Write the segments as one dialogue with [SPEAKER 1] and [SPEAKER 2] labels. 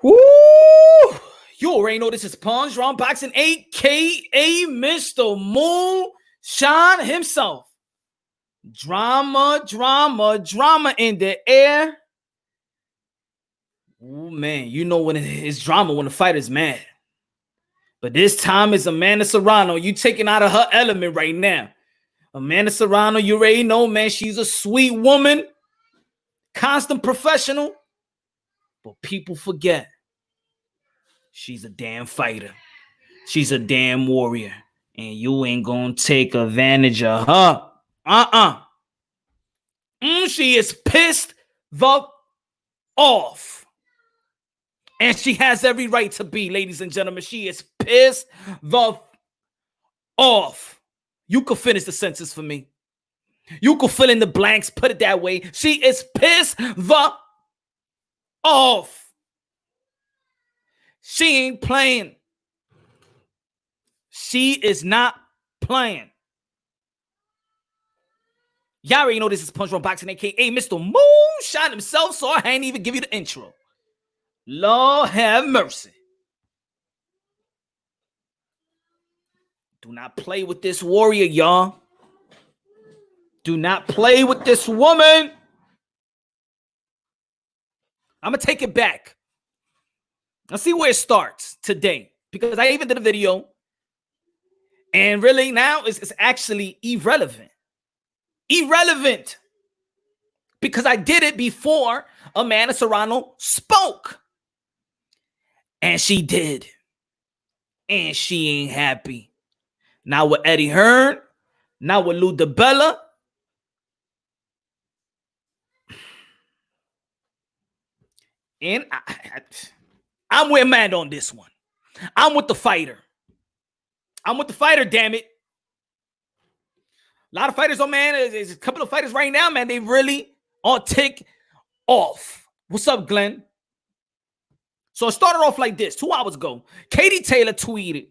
[SPEAKER 1] Woo! You already know this is Punch Round Boxing, aka Mr. Moonshine himself. Drama in the air. Oh man, you know when it's drama when the fighter's mad. But this time it's Amanda Serrano. You taking out of her element right now. Amanda Serrano, you already know, man. She's a sweet woman, constant professional. But people forget. She's a damn fighter. She's a damn warrior. And you ain't gonna take advantage of her. She is pissed the off. And she has every right to be, ladies and gentlemen. She is pissed the off. You could finish the sentence for me. You could fill in the blanks, put it that way. She is pissed the off. She ain't playing. She is not playing. Y'all already know this is Punch Round Boxing, aka Mr. Moonshine himself, so I ain't even give you the intro. Lord have mercy. Do not play with this warrior, y'all. Do not play with this woman. I'm going to take it back. Let's see where it starts today. Because I even did a video. And really now it's actually irrelevant. Irrelevant. Because I did it before Amanda Serrano spoke. And she did. And she ain't happy. Now with Eddie Hearn. Now with Lou DiBella. And I'm with Amanda on this one. I'm with the fighter. I'm with the fighter, damn it. A lot of fighters, oh man, there's a couple of fighters right now, man. They really are tick off. What's up, Glenn? So it started off like this 2 hours ago. Katietaylor tweeted,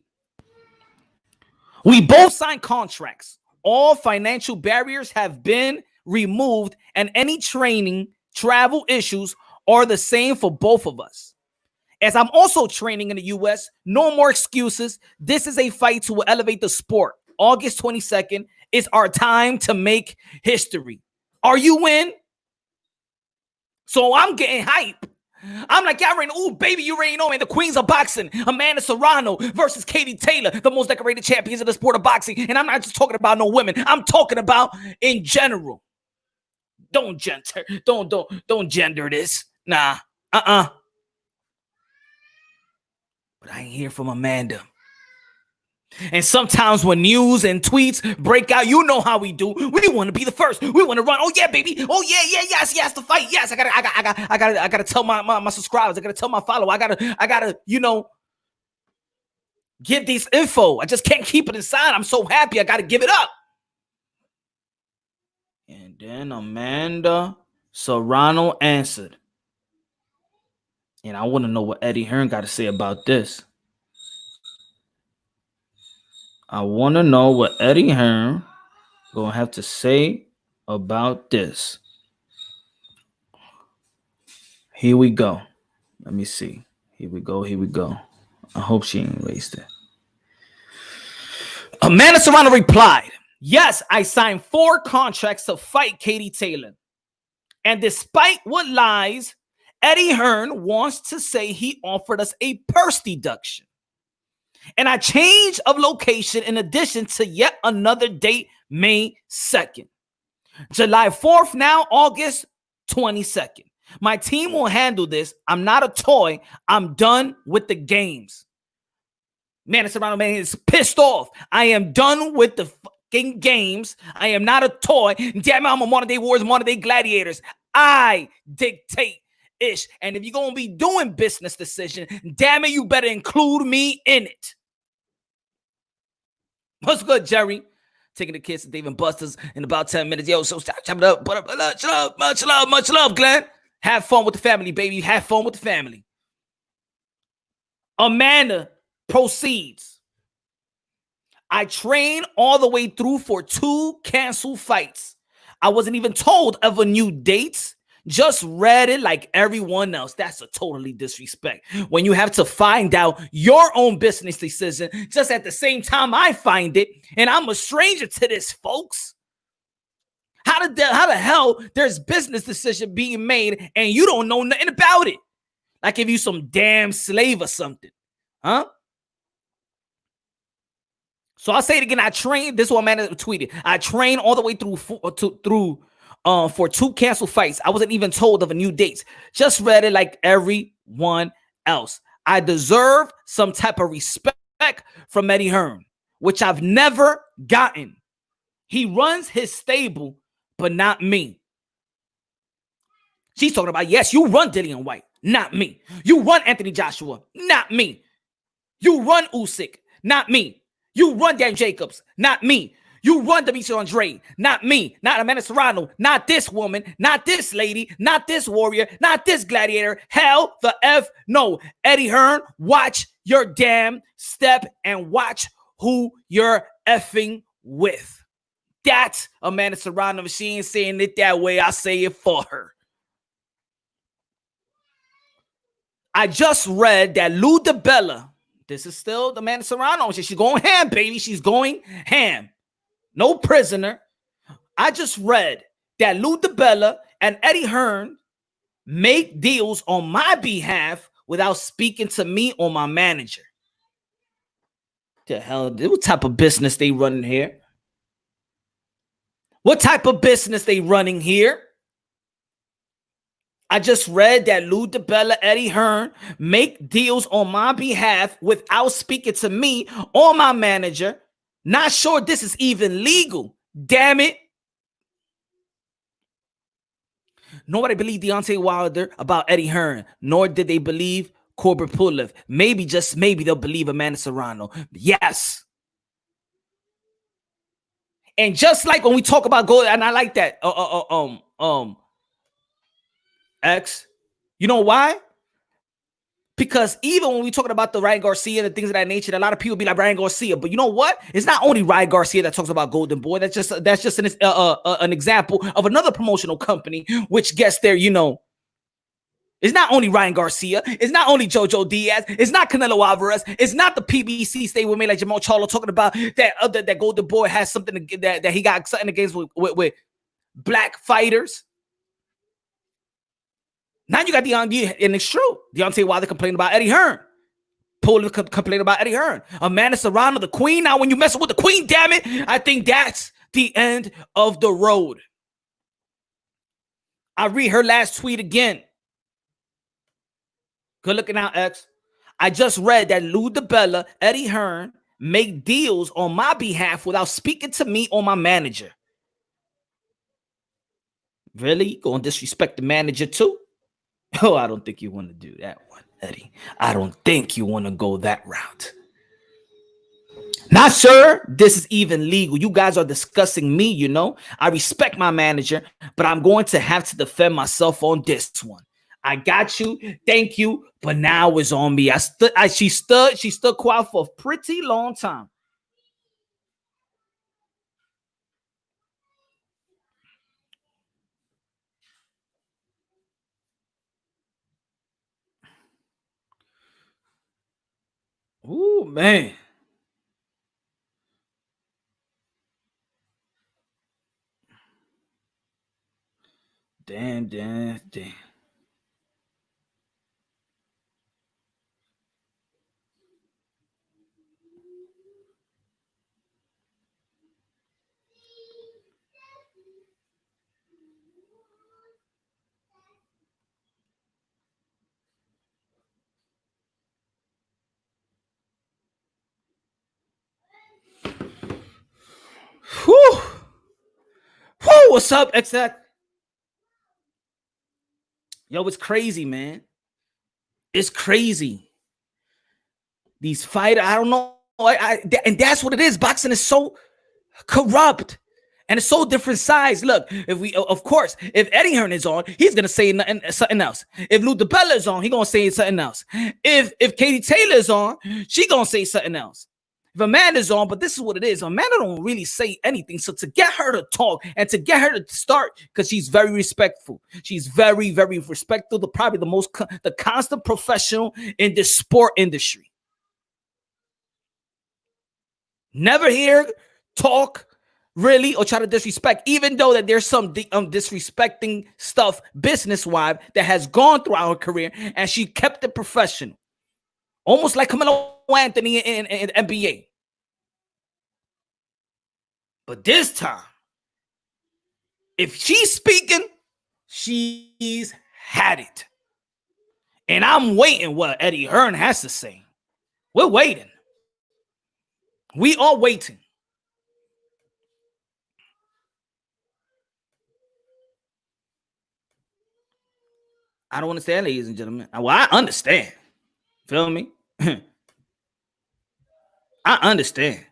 [SPEAKER 1] "We both signed contracts. All financial barriers have been removed and any training, travel issues are the same for both of us. As I'm also training in the U.S., no more excuses. This is a fight to elevate the sport. August 22nd is our time to make history. Are you in?" So I'm getting hype. I'm like, y'all already know, ooh, baby, you already know, man. The queens of boxing, Amanda Serrano versus Katietaylor, the most decorated champions of the sport of boxing. And I'm not just talking about no women. I'm talking about in general. Don't gender this. Nah. But I ain't hear from Amanda. And sometimes when news and tweets break out, you know how we do. We want to be the first. We want to run. Oh yeah, baby. Oh yeah, yes, the fight. Yes, I gotta tell my subscribers. I gotta tell my followers. I gotta, give these info. I just can't keep it inside. I'm so happy. I gotta give it up. And then Amanda Serrano answered. And I want to know what Eddie Hearn got to say about this. I want to know what Eddie Hearn gonna have to say about this. Here we go. Let me see. Here we go. I hope she ain't wasted. Amanda Serrano replied, "Yes, I signed 4 contracts to fight Katietaylor. And despite what lies, Eddie Hearn wants to say he offered us a purse deduction. And I changed of location in addition to yet another date, May 2nd. July 4th now, August 22nd. My team will handle this. I'm not a toy. I'm done with the games." Man, Serrano, man, is pissed off. I am done with the fucking games. I am not a toy. Damn it, I'm a modern day warriors, modern day gladiators. I dictate ish. And if you're going to be doing business decision, damn it, you better include me in it. What's good, Jerry? Taking the kids to Dave and Buster's in about 10 minutes. Yo, so stop chopping up. Much love, Glenn. Have fun with the family, baby. Have fun with the family. Amanda proceeds. I trained all the way through for 2 canceled fights. I wasn't even told of a new dates. Just read it like everyone else. That's a totally disrespect. When you have to find out your own business decision, just at the same time I find it, and I'm a stranger to this, folks. How the hell there's business decision being made and you don't know nothing about it? Like if you some damn slave or something, huh? So I'll say it again. I trained. This is what man tweeted. I trained all the way through for 2 canceled fights. I wasn't even told of a new dates. Just read it like everyone else. I deserve some type of respect from Eddie Hearn, which I've never gotten. He runs his stable, but not me. She's talking about, yes, you run Dillian White, not me. You run Anthony Joshua, not me. You run Usyk, not me. You run Dan Jacobs, not me. You run Demetrius Andrade, not me. Not Amanda Serrano, not this woman, not this lady, not this warrior, not this gladiator. Hell the F no. Eddie Hearn, watch your damn step and watch who you're effing with. That's Amanda Serrano. If she ain't saying it that way, I say it for her. I just read that Lou DiBella, this is still the Amanda Serrano. She's going ham, baby. She's going ham. No prisoner. I just read that Lou DiBella and Eddie Hearn make deals on my behalf without speaking to me or my manager. The hell, what type of business they running here? What type of business they running here? I just read that Lou DiBella, Eddie Hearn make deals on my behalf without speaking to me or my manager. Not sure this is even legal. Damn it. Nobody believed Deontay Wilder about Eddie Hearn, nor did they believe Corbett Pulev. Maybe, just maybe, they'll believe Amanda Serrano. Yes. And just like when we talk about gold, and I like that, X, you know why? Because even when we're talking about the Ryan Garcia and things of that nature, a lot of people be like Ryan Garcia. But you know what? It's not only Ryan Garcia that talks about Golden Boy. That's just an example of another promotional company which gets their, it's not only Ryan Garcia. It's not only Jojo Diaz. It's not Canelo Alvarez. It's not the PBC stable made like Jamal Charlo talking about that Golden Boy has something that he got something against with black fighters. Now you got Deontay, and it's true. Deontay Wilder complaining about Eddie Hearn. Pulev complaining about Eddie Hearn. Amanda Serrano, the queen. Now when you mess with the queen, damn it, I think that's the end of the road. I read her last tweet again. Good looking out, X. I just read that Lou DiBella, Eddie Hearn make deals on my behalf without speaking to me or my manager. Really? You gonna disrespect the manager too? Oh, I don't think you want to do that one, Eddie. I don't think you want to go that route. Not sure this is even legal. You guys are discussing me, I respect my manager, but I'm going to have to defend myself on this one. I got you. Thank you. But now it's on me. She stood quiet for a pretty long time. Ooh, man. Damn. Whew. What's up, Exact? Yo, it's crazy, man. It's crazy. These fighters, I don't know. And that's what it is. Boxing is so corrupt. And it's so different size. Look, if Eddie Hearn is on, he's gonna say something else. If Lou DiBella is on, he's gonna say something else. If Katie Taylor is on, she gonna say something else. if Amanda's on, but this is what it is. Amanda don't really say anything. So to get her to talk and to get her to start, because she's very respectful. She's very, very respectful. Probably the constant professional in this sport industry. Never hear talk really or try to disrespect, even though that there's some disrespecting stuff business-wise that has gone throughout her career, and she kept it professional. Almost like Carmelo Anthony in NBA. But this time, if she's speaking, she's had it. And I'm waiting what Eddie Hearn has to say. We're waiting. We are waiting. I don't understand, ladies and gentlemen. Well, I understand. Feel me? I understand.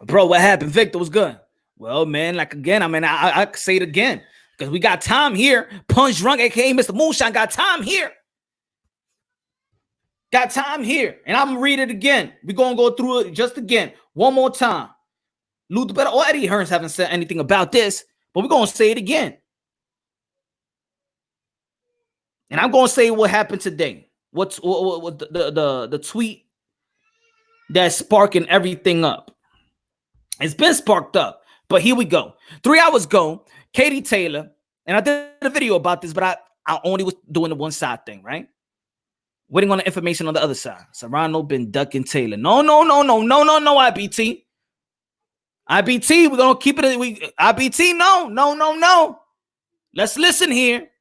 [SPEAKER 1] Bro, what happened? Victor was good. Well, man, like again, I mean, I say it again because we got time here. Punch Drunk, aka Mr. Moonshine, got time here. Got time here. And I'm gonna read it again. We're gonna go through it just again. One more time. Luther Better or Eddie Hearns haven't said anything about this, but we're gonna say it again. And I'm gonna say what happened today. What's what the tweet that's sparking everything up. It's been sparked up, but here we go. 3 hours ago, Katietaylor, and I did a video about this, but I only was doing the one side thing, right? Waiting on the information on the other side. Serrano been ducking Taylor. No, IBT. IBT, we're gonna keep it. IBT, no. Let's listen here.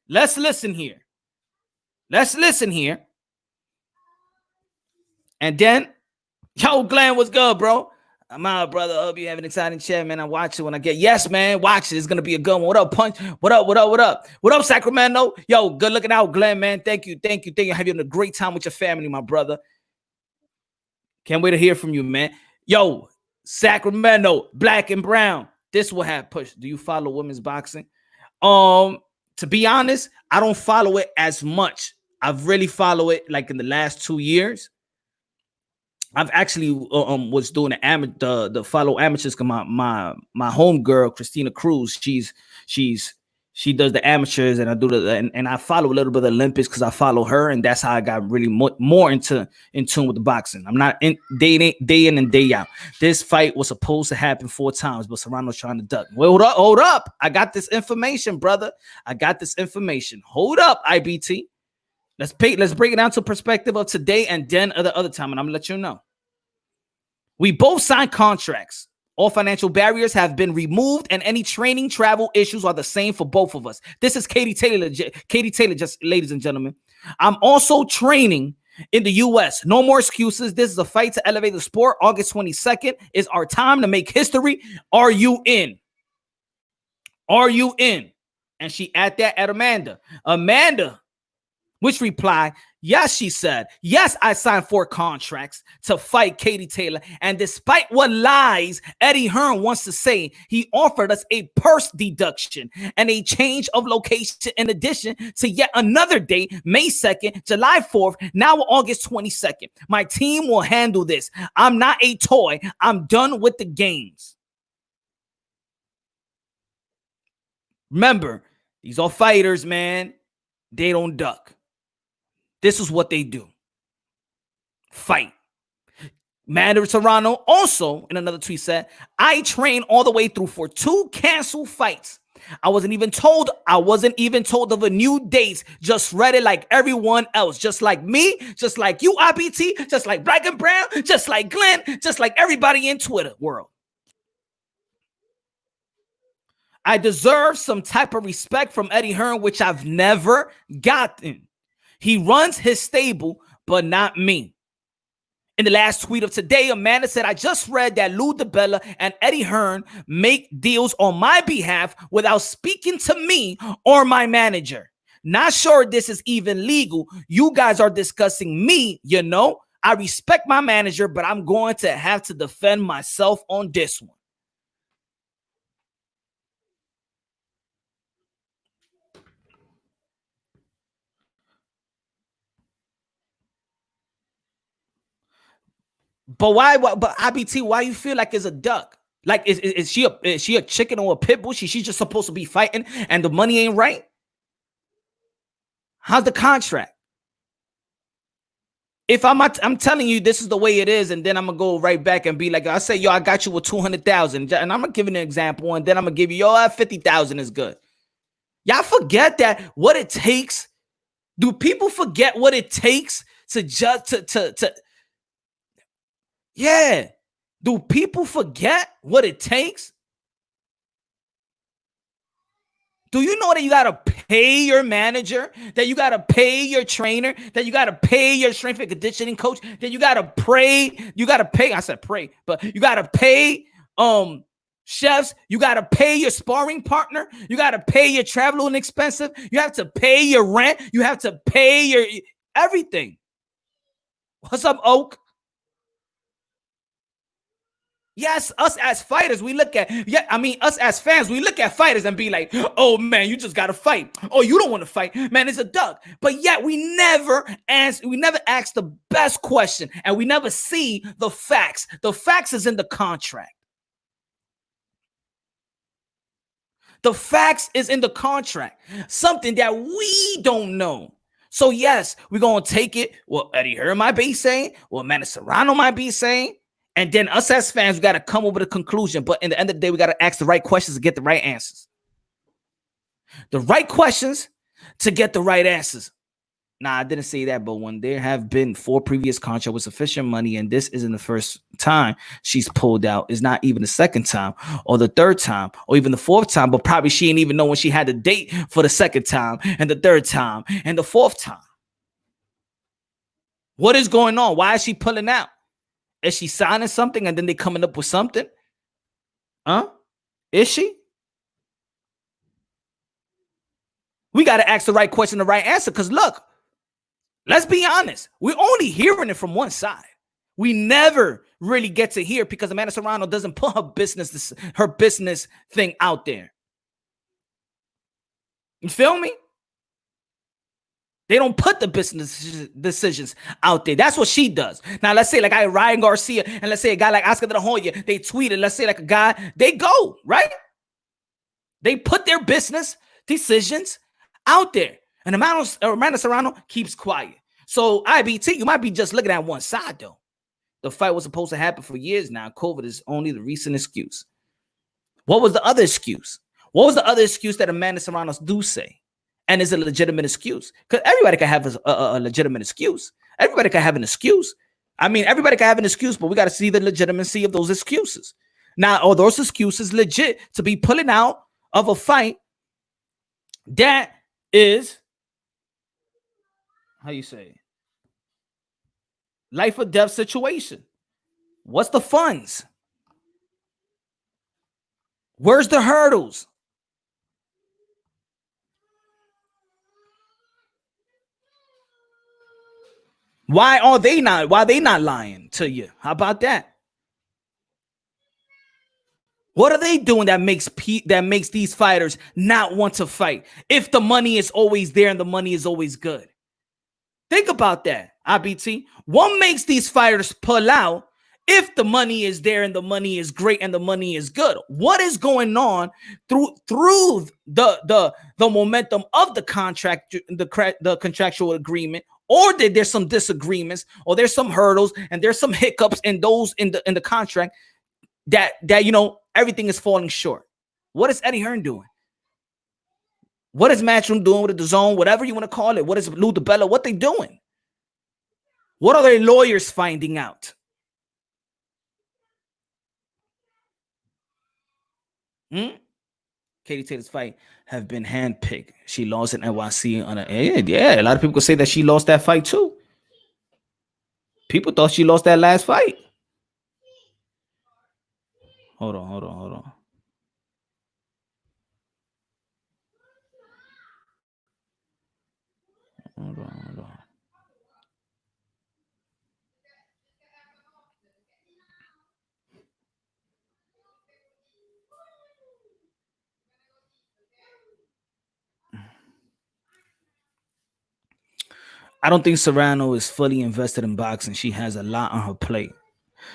[SPEAKER 1] And then, yo, Glenn, what's good, bro? I'm out, brother. Hope you have an exciting chat, man. I watch it when I get. Yes, man. Watch it. It's gonna be a good one. What up, Punch? What up? What up, Sacramento? Yo, good looking out, Glenn, man. Thank you. Have you a great time with your family, my brother. Can't wait to hear from you, man. Yo, Sacramento, black and brown. This will have push. Do you follow women's boxing? To be honest, I don't follow it as much. I've really followed it like in the last 2 years. I've actually was doing the follow amateurs. Cause my home girl Christina Cruz, she does the amateurs, and I do and I follow a little bit of the Olympics because I follow her, and that's how I got really more in tune with the boxing. I'm not day in and day out. This fight was supposed to happen 4 times, but Serrano's trying to duck. Well, hold up! I got this information, brother. Hold up, IBT. Let's break it down to perspective of today and then the other time, and I'm gonna let you know. We both signed contracts. All financial barriers have been removed, and any training travel issues are the same for both of us. This is Katietaylor, just ladies and gentlemen. I'm also training in the U.S. No more excuses. This is a fight to elevate the sport. August 22nd is our time to make history. Are you in? And she at that at Amanda. Which reply, yes, she said, yes, I signed 4 contracts to fight Katietaylor. And despite what lies Eddie Hearn wants to say, he offered us a purse deduction and a change of location in addition to yet another day, May 2nd, July 4th, now August 22nd. My team will handle this. I'm not a toy. I'm done with the games. Remember, these are fighters, man. They don't duck. This is what they do. Fight. Mander Serrano also in another tweet said, I trained all the way through for 2 canceled fights. I wasn't even told of a new date. Just read it like everyone else. Just like me, just like you, IBT, just like Black and Brown, just like Glenn, just like everybody in Twitter world. I deserve some type of respect from Eddie Hearn, which I've never gotten. He runs his stable, but not me. In the last tweet of today, Amanda said, I just read that Lou DiBella and Eddie Hearn make deals on my behalf without speaking to me or my manager. Not sure this is even legal. You guys are discussing me, you know. I respect my manager, but I'm going to have to defend myself on this one. But why? But IBT, why you feel like it's a duck? Like is she a chicken or a pit bull? She's just supposed to be fighting, and the money ain't right. How's the contract? If I'm telling you this is the way it is, and then I'm gonna go right back and be like, I say, yo, I got you with 200,000, and I'm gonna give you an example, and then I'm gonna give you, yo, 50,000 is good. Y'all forget that what it takes. Do people forget what it takes to just to yeah? Do people forget what it takes? Do you know that you gotta pay your manager, that you gotta pay your trainer, that you gotta pay your strength and conditioning coach, that you gotta pay, I said pray, but you gotta pay chefs, you gotta pay your sparring partner, you gotta pay your travel and expensive, you have to pay your rent, you have to pay your everything. What's up, Oak? Yes, us as fighters, we look at, us as fans, we look at fighters and be like, oh man, you just gotta fight. Oh, you don't want to fight, man, it's a duck. But yet we never ask the best question, and we never see the facts. The facts is in the contract. The facts is in the contract. Something that we don't know. So yes, we're gonna take it. What Eddie Hearn might be saying, what Manny Serrano might be saying. And then us as fans, we got to come up with a conclusion. But in the end of the day, we got to ask the right questions to get the right answers. The right questions to get the right answers. Nah, I didn't say that, but when there have been 4 previous contracts with sufficient money, and this isn't the first time she's pulled out, it's not even the second time, or the third time, or even the fourth time, but probably she didn't even know when she had the date for the second time, and the third time, and the fourth time. What is going on? Why is she pulling out? Is she signing something and then they coming up with something? Huh? Is she? We got to ask the right question, the right answer. Because look, let's be honest. We're only hearing it from one side. We never really get to hear because Amanda Serrano doesn't put her business thing out there. You feel me? They don't put the business decisions out there. That's what she does. Now, let's say like Ryan Garcia, and let's say a guy like Oscar De La Hoya, they tweeted, let's say like a guy, they go, right? They put their business decisions out there. And Amanda Serrano keeps quiet. So IBT, you might be just looking at one side, though. The fight was supposed to happen for years now. COVID is only the recent excuse. What was the other excuse? What was the other excuse that Amanda Serrano do say? And is it a legitimate excuse? Because everybody can have a legitimate excuse. Everybody can have an excuse. I mean, everybody can have an excuse, but we got to see the legitimacy of those excuses. Now, are those excuses legit to be pulling out of a fight that is, how you say, life or death situation? What's the funds? Where's the hurdles? Why are they not lying to you? How about that? What are they doing that makes these fighters not want to fight if the money is always there and the money is always good? Think about that, IBT. What makes these fighters pull out if the money is there and the money is great and the money is good? What is going on through the momentum of the contract, the contractual agreement? Or that there's some disagreements, or there's some hurdles, and there's some hiccups in the contract that everything is falling short. What is Eddie Hearn doing? What is Matchroom doing with the zone? Whatever you want to call it. What is Lou DiBella? What they doing? What are their lawyers finding out? Katie Taylor's fight have been handpicked. She lost in NYC on a lot of people could say that she lost that fight too. People thought she lost that last fight. Hold on. Hold on. I don't think Serrano is fully invested in boxing. She has a lot on her plate.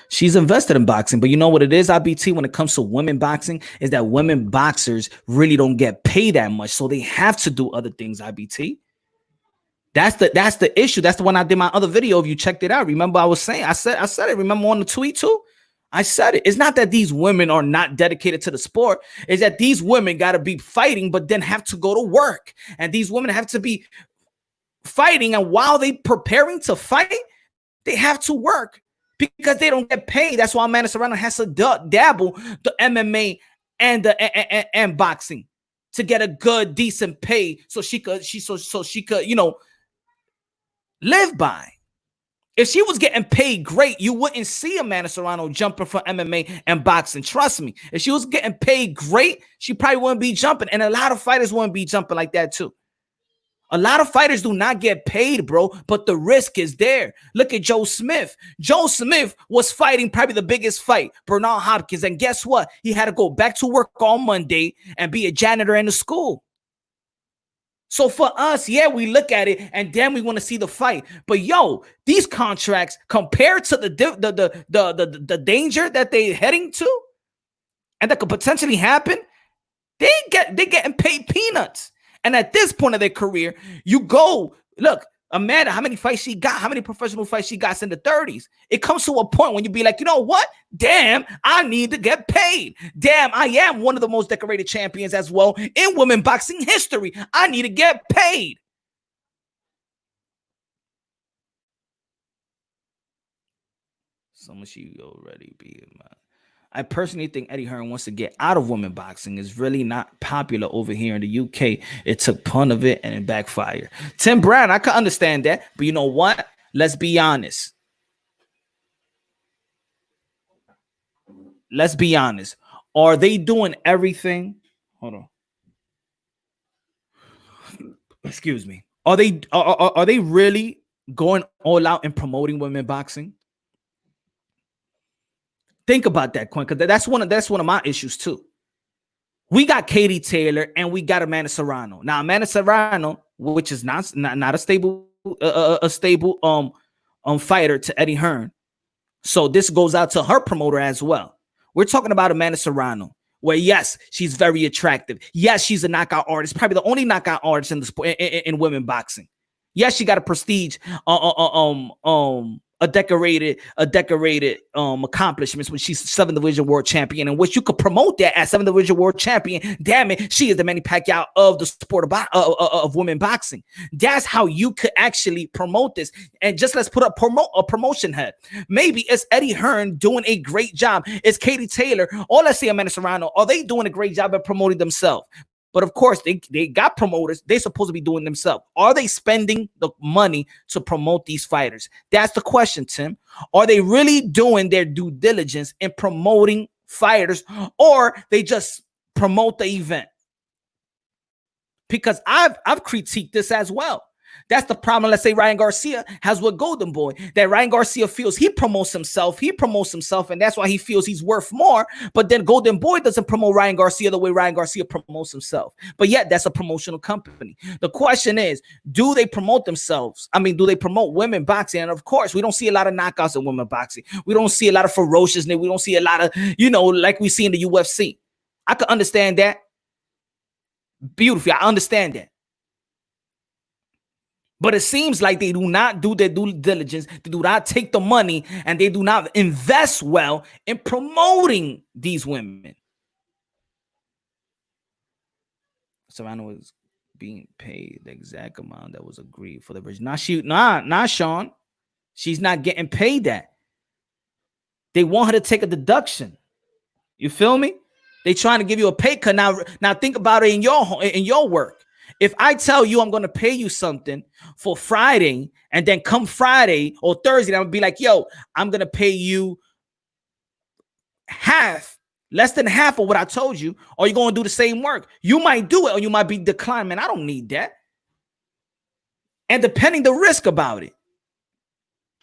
[SPEAKER 1] She's invested in boxing, but you know what it is, IBT, when it comes to women boxing, is that women boxers really don't get paid that much. So they have to do other things, IBT. That's the issue. That's the one I did my other video. If you checked it out, remember I was saying, I said it. Remember on the tweet too? I said it. It's not that these women are not dedicated to the sport. It's that these women got to be fighting, but then have to go to work. And these women have to be fighting. And while they preparing to fight, they have to work because they don't get paid. That's why Amanda Serrano has to dabble the MMA and and boxing to get a good, decent pay so she could, you know, live by. If she was getting paid great, you wouldn't see Amanda Serrano jumping for MMA and boxing. Trust me. If she was getting paid great, she probably wouldn't be jumping. And a lot of fighters wouldn't be jumping like that too. A lot of fighters do not get paid, bro, but the risk is there. Look at Joe Smith. Joe Smith was fighting probably the biggest fight, Bernard Hopkins. And guess what? He had to go back to work on Monday and be a janitor in the school. So for us, yeah, we look at it and then we want to see the fight. But yo, these contracts compared to the danger that they're heading to and that could potentially happen, they getting paid peanuts. And at this point of their career, you go, look, Amanda, how many fights she got? How many professional fights she got in the 30s? It comes to a point when you be like, you know what? Damn, I need to get paid. Damn, I am one of the most decorated champions as well in women boxing history. I need to get paid. So much you already be, man. I personally think Eddie Hearn wants to get out of women boxing. Is really not popular over here in the UK. It took pun of it and it backfired. Tim Brown, I can understand that. But you know what? Let's be honest. Let's be honest. Are they doing everything? Hold on. Excuse me. Are they really going all out and promoting women boxing? Think about that, Quinn, because that's one of my issues too. We got Katie Taylor and we got Amanda Serrano. Now, Amanda Serrano, which is not a stable fighter to Eddie Hearn. So this goes out to her promoter as well. We're talking about Amanda Serrano, where yes, she's very attractive. Yes, she's a knockout artist, probably the only knockout artist in the sport in women boxing. Yes, she got a prestige a decorated accomplishments when she's 7th division world champion, and which you could promote that as 7th division world champion. Damn it, she is the Manny Pacquiao of the sport of women boxing. That's how you could actually promote this. And just let's put a promotion head. Maybe it's Eddie Hearn doing a great job. It's Katie Taylor, or let's say Amanda Serrano. Are they doing a great job at promoting themselves? But of course, they got promoters. They're supposed to be doing themselves. Are they spending the money to promote these fighters? That's the question, Tim. Are they really doing their due diligence in promoting fighters, or they just promote the event? Because I've critiqued this as well. That's the problem. Let's say Ryan Garcia has with Golden Boy, that Ryan Garcia feels he promotes himself, and that's why he feels he's worth more. But then Golden Boy doesn't promote Ryan Garcia the way Ryan Garcia promotes himself. But yet that's a promotional company. The question is, do they promote themselves? I mean, do they promote women boxing? And of course, we don't see a lot of knockouts in women boxing. We don't see a lot of ferociousness. We don't see a lot of, like we see in the UFC. I can understand that. Beautifully, I understand that. But it seems like they do not do their due diligence. They do not take the money, and they do not invest well in promoting these women. Serrano is being paid the exact amount that was agreed for the version. Not Sean. She's not getting paid that. They want her to take a deduction. You feel me? They trying to give you a pay cut. Now think about it in your work. If I tell you I'm going to pay you something for Friday, and then come Friday or Thursday, I'm going to be like, yo, I'm going to pay you less than half of what I told you, or you're going to do the same work. You might do it, or you might be declined. Man, I don't need that. And depending the risk about it.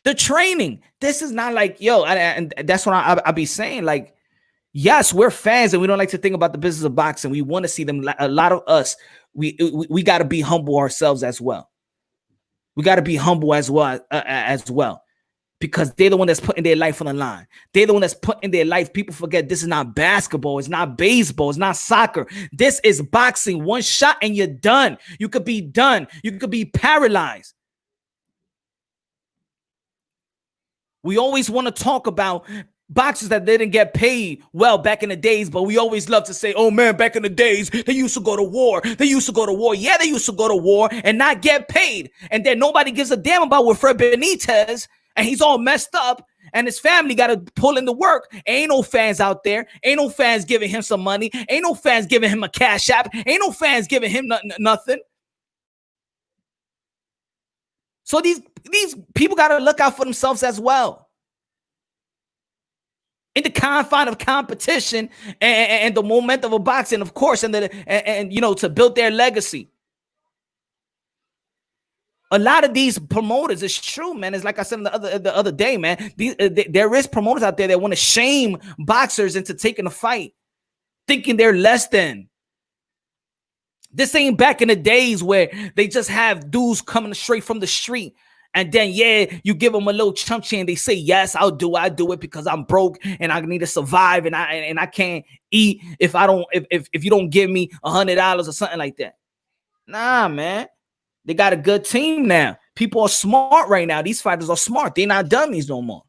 [SPEAKER 1] The training. This is not like, yo, and that's what I be saying. Like, yes, we're fans, and we don't like to think about the business of boxing. We want to see them. A lot of us, we got to be humble ourselves as well. We got to be humble as well. because they're the one that's putting their life on the line. They're the one that's putting their life. People forget this is not basketball. It's not baseball. It's not soccer. This is boxing. One shot and you're done. You could be done. You could be paralyzed. We always want to talk about boxers that didn't get paid well back in the days, but we always love to say, oh man, back in the days, they used to go to war. They used to go to war. Yeah, they used to go to war and not get paid. And then nobody gives a damn about Wilfred Benitez, and he's all messed up, and his family got to pull in the work. Ain't no fans out there. Ain't no fans giving him some money. Ain't no fans giving him a cash app. Ain't no fans giving him nothing. So these people got to look out for themselves as well. In the confine of competition and the momentum of boxing, of course, and you know, to build their legacy. A lot of these promoters, it's true, man. It's like I said the other day, man. There is promoters out there that want to shame boxers into taking a fight, thinking they're less than. This ain't back in the days where they just have dudes coming straight from the street. And then, yeah, you give them a little chump change. They say, yes, I'll do it. I do it because I'm broke and I need to survive and I can't eat if you don't give me $100 or something like that. Nah, man. They got a good team now. People are smart right now. These fighters are smart. They're not dummies no more.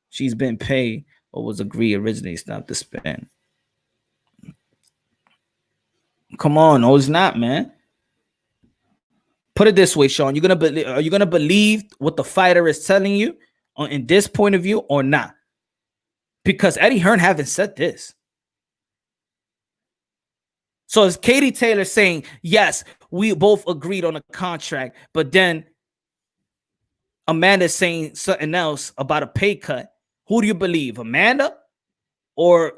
[SPEAKER 1] She's been paid or was agreed originally. Stop the spin. Come on. No, it's not, man. Put it this way, Sean. Are you gonna believe what the fighter is telling you in this point of view or not? Because Eddie Hearn haven't said this. So is Katie Taylor saying, yes, we both agreed on a contract, but then Amanda's saying something else about a pay cut? Who do you believe, Amanda or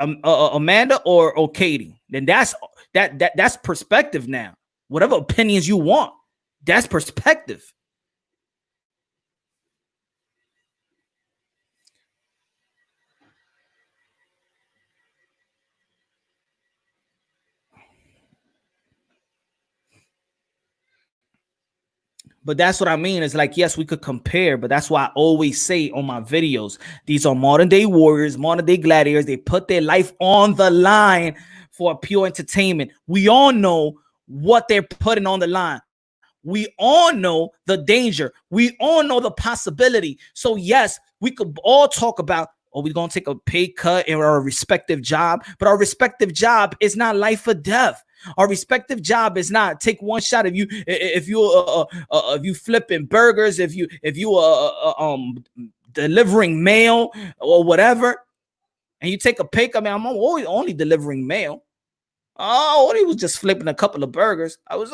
[SPEAKER 1] Katie? Then that's perspective now. Whatever opinions you want, that's perspective. But that's what I mean. It's like, yes, we could compare, but that's why I always say on my videos, these are modern day warriors, modern day gladiators. They put their life on the line for pure entertainment. We all know what they're putting on the line. We all know the danger. We all know the possibility. So yes, we could all talk about, oh, we're going to take a pay cut in our respective job, but our respective job is not life or death. Our respective job is not take one shot. If you flipping burgers, if you delivering mail or whatever, and you take a pay cut, I mean, I'm only delivering mail. Oh, he was just flipping a couple of burgers. I was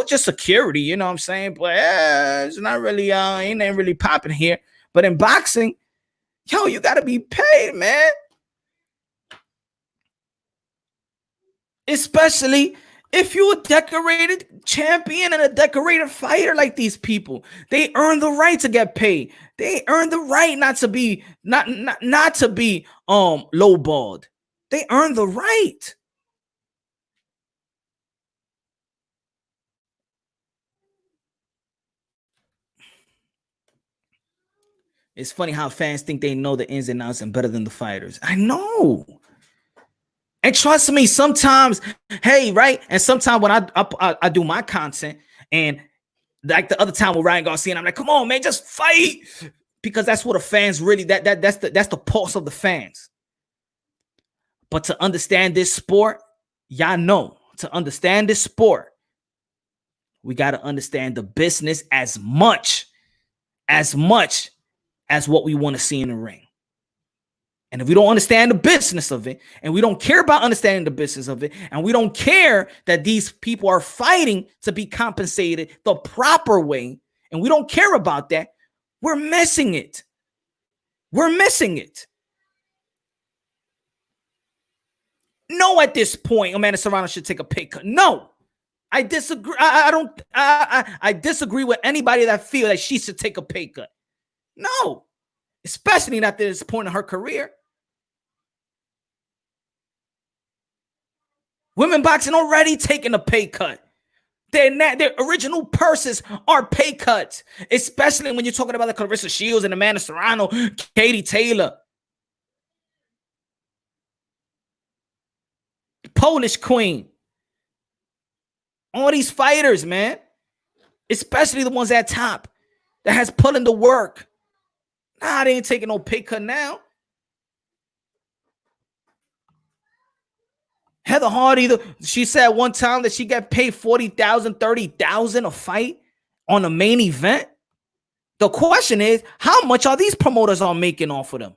[SPEAKER 1] just security, you know what I'm saying? But it's not really ain't really popping here. But in boxing, yo, you gotta be paid, man. Especially if you're a decorated champion and a decorated fighter like these people. They earn the right to get paid. They earn the right not to be lowballed. They earn the right. It's funny how fans think they know the ins and outs and better than the fighters. I know. And trust me, sometimes, hey, right? And sometimes when I do my content, and like the other time with Ryan Garcia, and I'm like, come on, man, just fight. Because that's what the fans really, that's the pulse of the fans. But to understand this sport, y'all know, to understand this sport, we got to understand the business as much as what we want to see in the ring. And if we don't understand the business of it, and we don't care about understanding the business of it, and we don't care that these people are fighting to be compensated the proper way, and we don't care about that, we're missing it. We're missing it. No, at this point, Amanda Serrano should take a pay cut. No, I disagree. I disagree with anybody that feels that she should take a pay cut. No, especially not at this point in her career. Women boxing already taking a pay cut. Their original purses are pay cuts, especially when you're talking about the Clarissa Shields and Amanda Serrano, Katietaylor, Polish Queen. All these fighters, man, especially the ones at top that has put in the work. Nah, they ain't taking no pay cut now. Heather Hardy, she said one time that she got paid $40,000, $30,000 a fight on a main event. The question is, how much are these promoters all making off of them?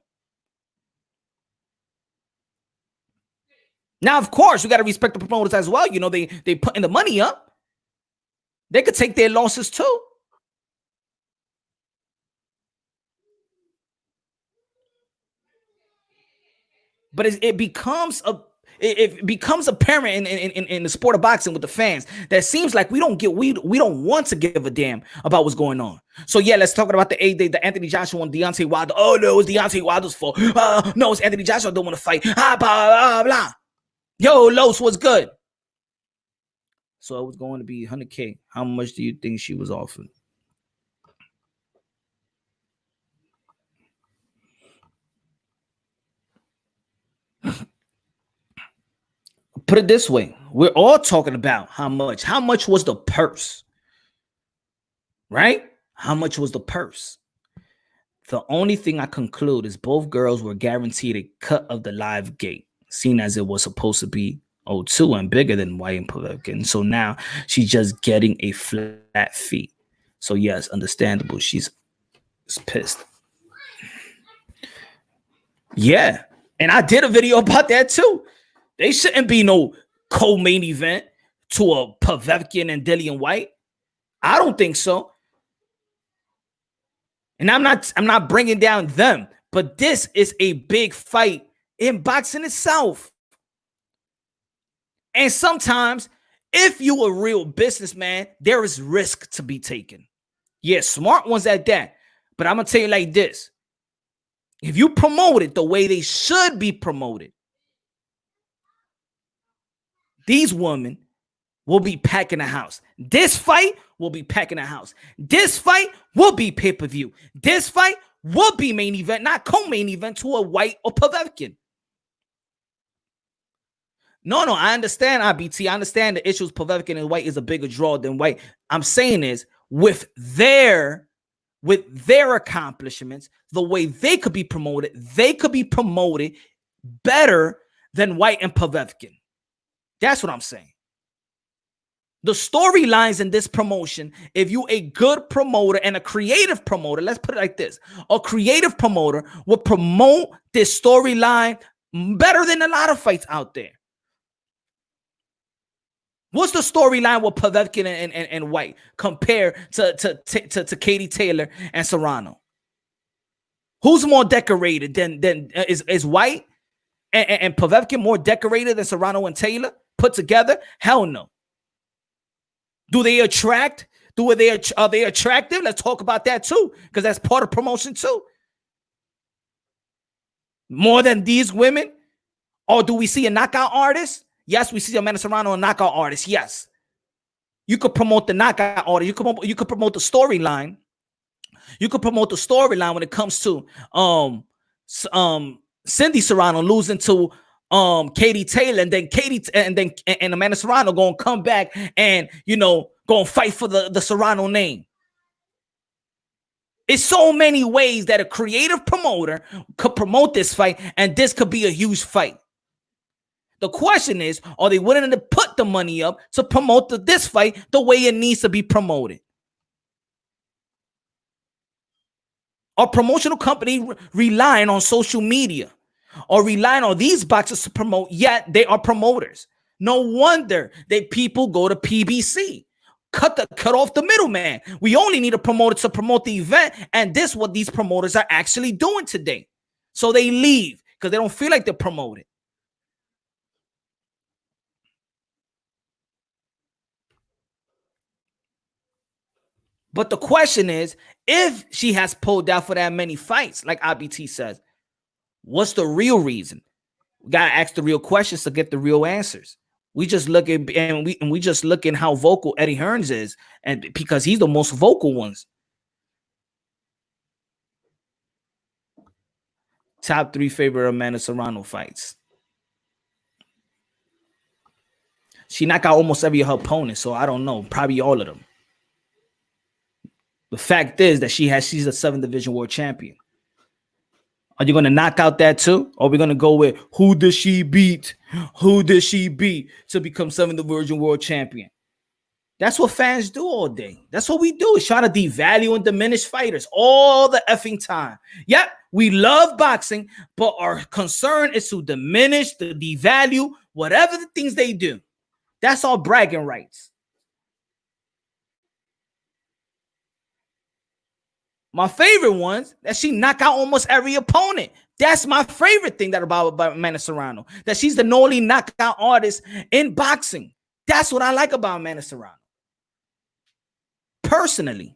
[SPEAKER 1] Now, of course, you got to respect the promoters as well. You know, they putting the money up. They could take their losses too. But it becomes apparent in the sport of boxing with the fans that seems like we don't want to give a damn about what's going on. So yeah, let's talk about the Anthony Joshua and Deontay Wilder. Oh no, it's Deontay Wilder's fault. No, it's Anthony Joshua don't want to fight. Blah blah blah. Yo, Los, what's good? So it was going to be 100K. How much do you think she was offered? Put it this way. We're all talking about how much. How much was the purse? Right? How much was the purse? The only thing I conclude is both girls were guaranteed a cut of the live gate, seen as it was supposed to be 02 and bigger than White and Povetkin. So now she's just getting a flat fee. So yes, understandable. She's pissed. Yeah. And I did a video about that too. They shouldn't be no co-main event to a Povetkin and Dillian White. I don't think so. And I'm not bringing down them, but this is a big fight in boxing itself. And sometimes, if you're a real businessman, there is risk to be taken. Yeah, smart ones at that. But I'm going to tell you like this. If you promote it the way they should be promoted, these women will be packing a house. This fight will be packing a house. This fight will be pay-per-view. This fight will be main event, not co-main event to a White or Povetkin. No, I understand IBT. I understand the issues Povetkin and White is a bigger draw than White. I'm saying is with their accomplishments, the way they could be promoted better than White and Povetkin. That's what I'm saying. The storylines in this promotion, if you a good promoter and a creative promoter, let's put it like this, a creative promoter will promote this storyline better than a lot of fights out there. What's the storyline with Povetkin and White compared to Katie Taylor and Serrano? Who's more decorated than is White and Povetkin more decorated than Serrano and Taylor put together? Hell no. Do they attract? Are they attractive? Let's talk about that too, because that's part of promotion too. More than these women? Or do we see a knockout artist? Yes, we see Amanda Serrano, a knockout artist. Yes. You could promote the knockout artist. You could promote the storyline. You could promote the storyline when it comes to Cindy Serrano losing to Katie Taylor, and then Amanda Serrano gonna come back and gonna fight for the Serrano name. It's so many ways that a creative promoter could promote this fight, and this could be a huge fight. The question is, are they willing to put the money up to promote this fight the way it needs to be promoted? Are promotional company relying on social media or relying on these boxers to promote, yet they are promoters? No wonder that people go to PBC. Cut off the middleman. We only need a promoter to promote the event, and this is what these promoters are actually doing today. So they leave because they don't feel like they're promoted. But the question is, if she has pulled out for that many fights, like IBT says, what's the real reason? We got to ask the real questions to get the real answers. We just look at and we just look at how vocal Eddie Hearns is, and because he's the most vocal ones. Top 3 favorite Amanda Serrano fights. She knocked out almost every of her opponent, so I don't know, probably all of them. The fact is that she's a 7th division world champion. Are you going to knock out that too? Or are we going to go with who does she beat? Who does she beat to become 7th division world champion? That's what fans do all day. That's what we do, is try to devalue and diminish fighters all the effing time. Yep, we love boxing, but our concern is to diminish, to devalue, whatever the things they do. That's all bragging rights. My favorite ones, that she knock out almost every opponent. That's my favorite thing about Amanda Serrano, that she's the only knockout artist in boxing. That's what I like about Amanda Serrano. Personally.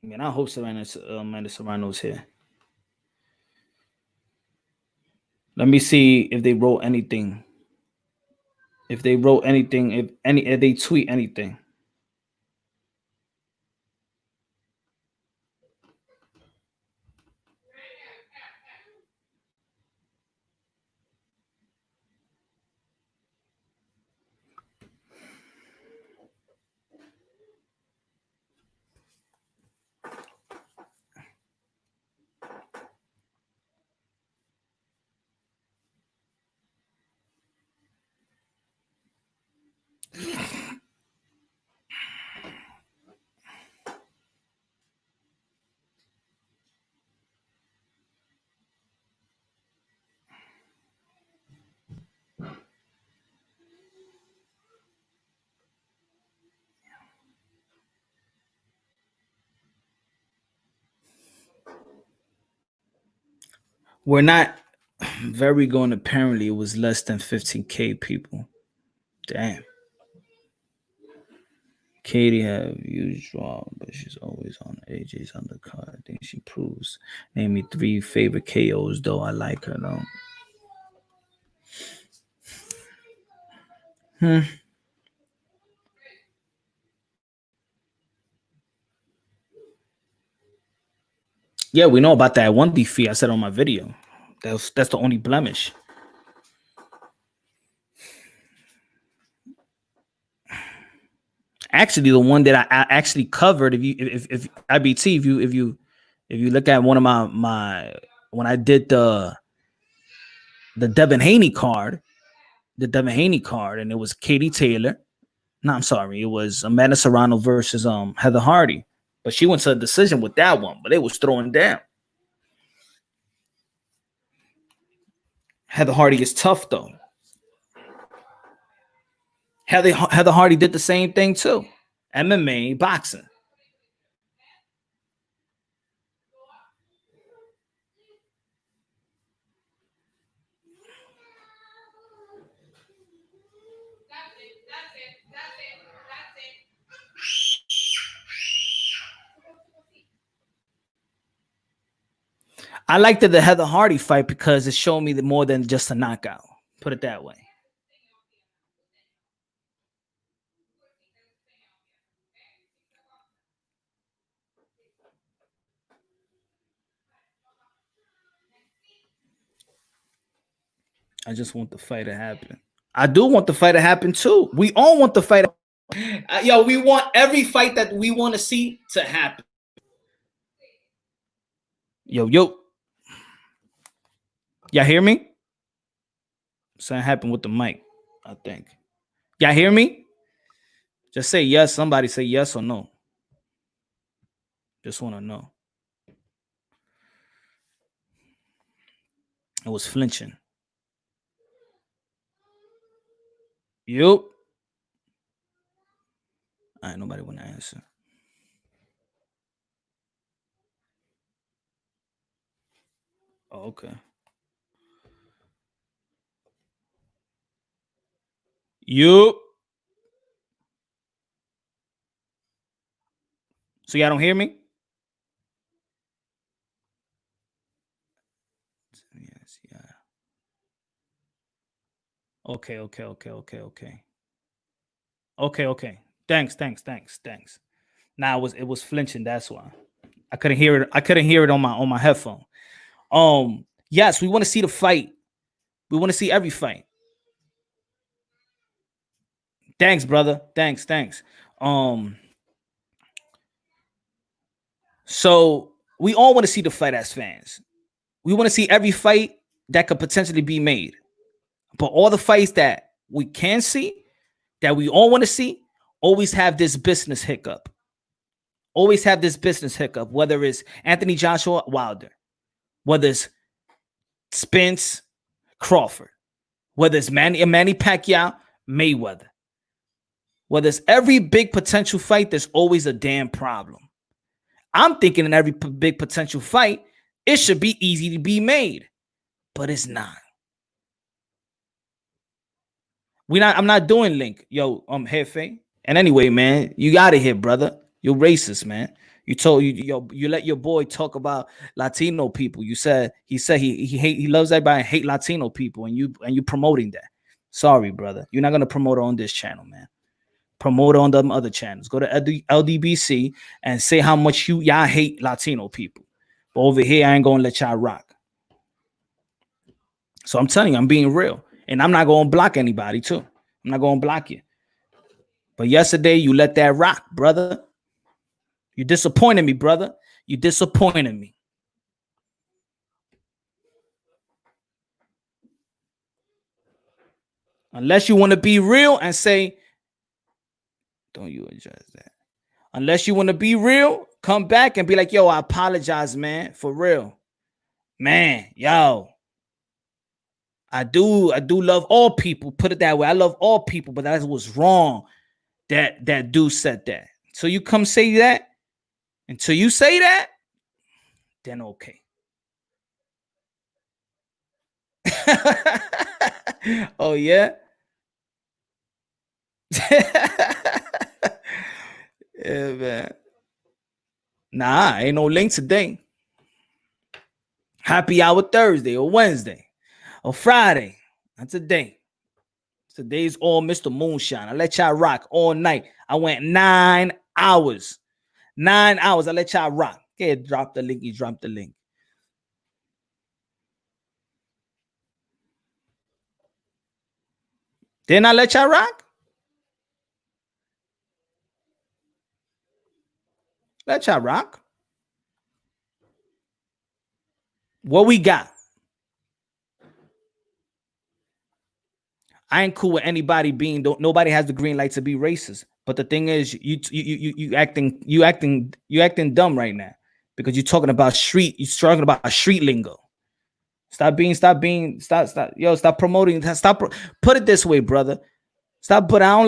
[SPEAKER 1] Man, I hope Amanda Serrano's here. Let me see if they wrote anything. If they wrote anything, if they tweet anything. We're not very going. Apparently, it was less than 15K people. Damn. Katie have huge draw, but she's always on AJ's undercard. I think she proves. Name me 3 favorite KOs, though. I like her though. Yeah, we know about that one defeat I said on my video. That's the only blemish. Actually, the one that I actually covered, if IBT, if you look at one of my when I did the Devin Haney card, and it was Katie Taylor. No, I'm sorry, it was Amanda Serrano versus Heather Hardy, but she went to a decision with that one, but it was throwing down. Heather Hardy is tough though. Heather Hardy did the same thing too. MMA, boxing. I liked the Heather Hardy fight because it showed me more than just a knockout. Put it that way. I just want the fight to happen. I do want the fight to happen too. We all want the fight. Yo, we want every fight that we want to see to happen. Yo. Y'all hear me? Something happened with the mic, I think. Y'all hear me? Just say yes. Somebody say yes or no. Just want to know. It was flinching. Yep. All right, nobody want to answer. Oh, okay. Yup. So y'all don't hear me? Yes, yeah. Okay. Okay. Thanks. Now it was flinching. That's why I couldn't hear it. I couldn't hear it on my headphone. Yes, we want to see the fight. We want to see every fight. Thanks, brother. Thanks. Um, so we all want to see the fight as fans. We want to see every fight that could potentially be made. But all the fights that we can see, that we all want to see, always have this business hiccup. Always have this business hiccup, whether it's Anthony Joshua Wilder, whether it's Spence Crawford, whether it's Manny Pacquiao Mayweather, whether it's every big potential fight, there's always a damn problem. I'm thinking in every big potential fight, it should be easy to be made, but it's not. I'm not doing link, yo, Jefe. And anyway, man, you got it here, brother. You're racist, man. You let your boy talk about Latino people. He said he loves everybody and hate Latino people, and you promoting that. Sorry, brother. You're not gonna promote it on this channel, man. Promote it on them other channels. Go to LDBC and say how much y'all hate Latino people. But over here, I ain't gonna let y'all rock. So I'm telling you, I'm being real. And I'm not gonna block anybody, too. I'm not gonna block you. But yesterday, you let that rock, brother. You disappointed me, brother. You disappointed me. Unless you want to be real and say, don't you address that. Unless you want to be real, come back and be like, yo, I apologize, man, for real. Man, yo, I do love all people. Put it that way. I love all people, but that was wrong. That dude said that. So you come say that. Until you say that, then okay. Oh, yeah? Yeah, man. Nah, ain't no link today. Happy hour Thursday or Wednesday or Friday. Not today. Today's all Mr. Moonshine. I let y'all rock all night. I went 9 hours. 9 hours. I let y'all rock. Okay, drop the link. You drop the link. Didn't I let y'all rock? Let y'all rock. What we got? I ain't cool with anybody being. Nobody has the green light to be racist. But the thing is, you acting dumb right now because you're talking about street. You're talking about a street lingo. Stop promoting. Put it this way, brother. But I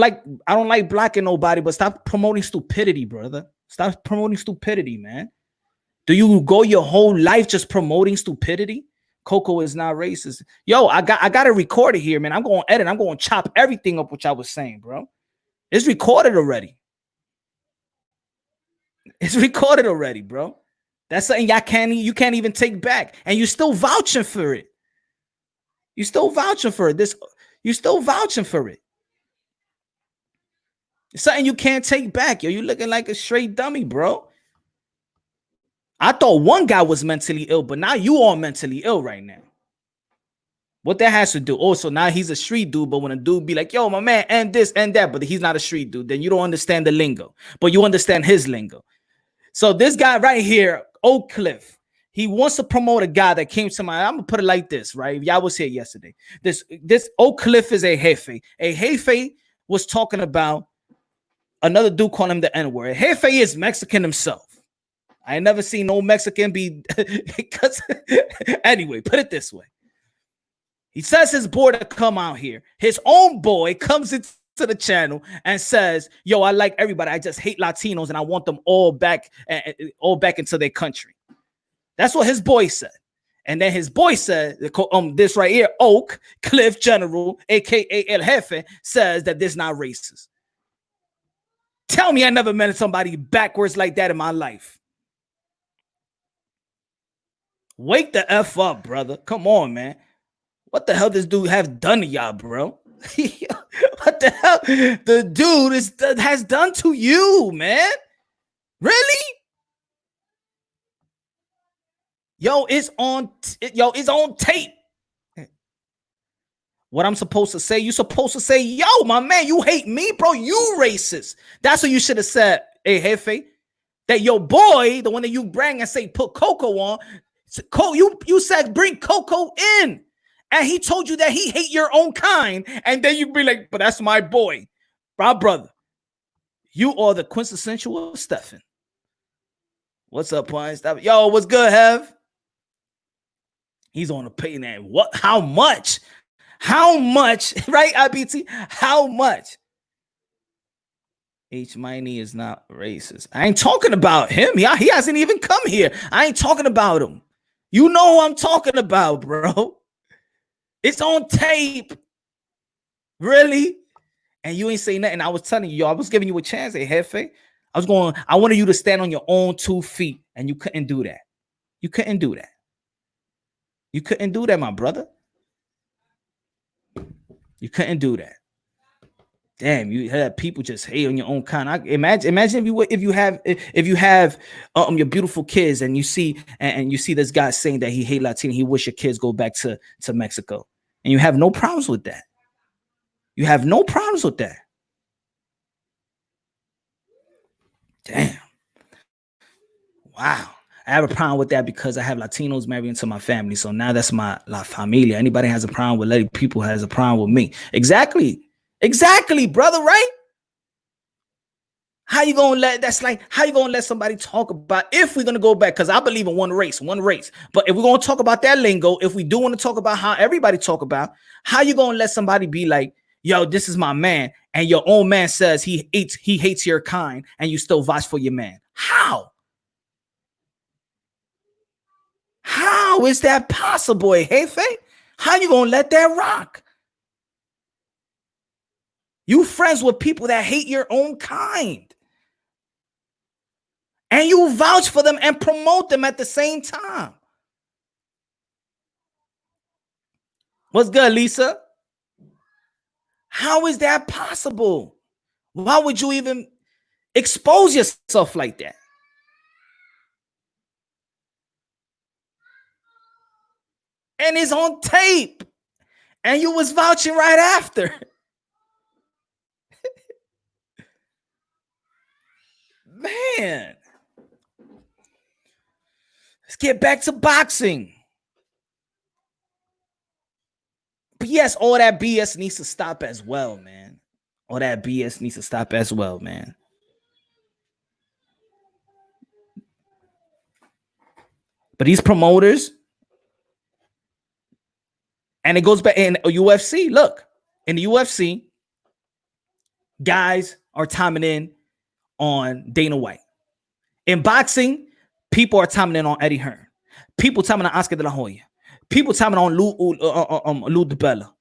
[SPEAKER 1] don't like blocking nobody, but stop promoting stupidity, brother. Stop promoting stupidity, man. Do you go your whole life just promoting stupidity? Coco is not racist. Yo, I got to record it here, man. I'm going to edit. I'm going to chop everything up, which I was saying, bro. It's recorded already. It's recorded already, bro. That's something you can't even take back. And you still vouching for it. You still vouching for it. You still vouching for it. It's something you can't take back, yo. You looking like a straight dummy, bro. I thought one guy was mentally ill, but now you are mentally ill right now. What that has to do? Also, now he's a street dude, but when a dude be like, yo, my man, and this and that, but he's not a street dude, then you don't understand the lingo, but you understand his lingo. So this guy right here, Oak Cliff, he wants to promote a guy that came to my, I'm gonna put it like this, right? Y'all was here yesterday. This Oak Cliff is a Jefe. A Jefe was talking about another dude calling him the N-word. Jefe is Mexican himself. I ain't never seen no Mexican be because anyway, put it this way. He says his boy to come out here. His own boy comes into the channel and says, yo, I like everybody. I just hate Latinos and I want them all back into their country. That's what his boy said. And then his boy said, this right here, Oak, Cliff General, aka El Jefe, says that this not racist. Tell me I never met somebody backwards like that in my life. Wake the F up, brother. Come on, man. What the hell this dude have done to y'all, bro? What the hell the dude has done to you, man? Really? Yo, it's on tape. What I'm supposed to say? You supposed to say, yo, my man, you hate me, bro. You racist. That's what you should have said, hey, Jefe. That your boy, the one that you bring and say put Coco on, you said bring Coco in. And he told you that he hate your own kind. And then you be like, but that's my boy. My brother. You are the quintessential Stephen. What's up, Pine? Yo, what's good, Hev? He's on the pay now. What? How much? How much? Right, IBT? How much? H. Miney is not racist. I ain't talking about him. He hasn't even come here. I ain't talking about him. You know who I'm talking about, bro. It's on tape. Really? And you ain't saying nothing. I was telling you, I was giving you a chance, hey, Jefe. I wanted you to stand on your own 2 feet, and you couldn't do that. You couldn't do that. You couldn't do that, my brother. You couldn't do that. Damn, you had people just hate on your own kind. Imagine if you have your beautiful kids and you see this guy saying that he hate Latino, he wish your kids go back to Mexico, and you have no problems with that. You have no problems with that. Damn. Wow. I have a problem with that because I have Latinos married into my family. So now that's my La Familia. Anybody has a problem with letting people has a problem with me. Exactly. Exactly, brother, right? How you gonna let somebody talk about, if we're gonna go back, because I believe in one race. But if we're gonna talk about that lingo, if we do want to talk about how everybody talk about, how you gonna let somebody be like, yo, this is my man, and your own man says he hates your kind, and you still vouch for your man? How? How is that possible, Jefe? How you gonna let that rock? You friends with people that hate your own kind, and you vouch for them and promote them at the same time. What's good, Lisa? How is that possible? Why would you even expose yourself like that? And it's on tape, and you was vouching right after. Man, let's get back to boxing. But yes, all that BS needs to stop as well, man. All that BS needs to stop as well, man. But these promoters, and it goes back in UFC. Look, in the UFC, guys are timing in on Dana White. In boxing, people are timing in on Eddie Hearn. People timing on Oscar de la Hoya. People timing on Lou DiBella.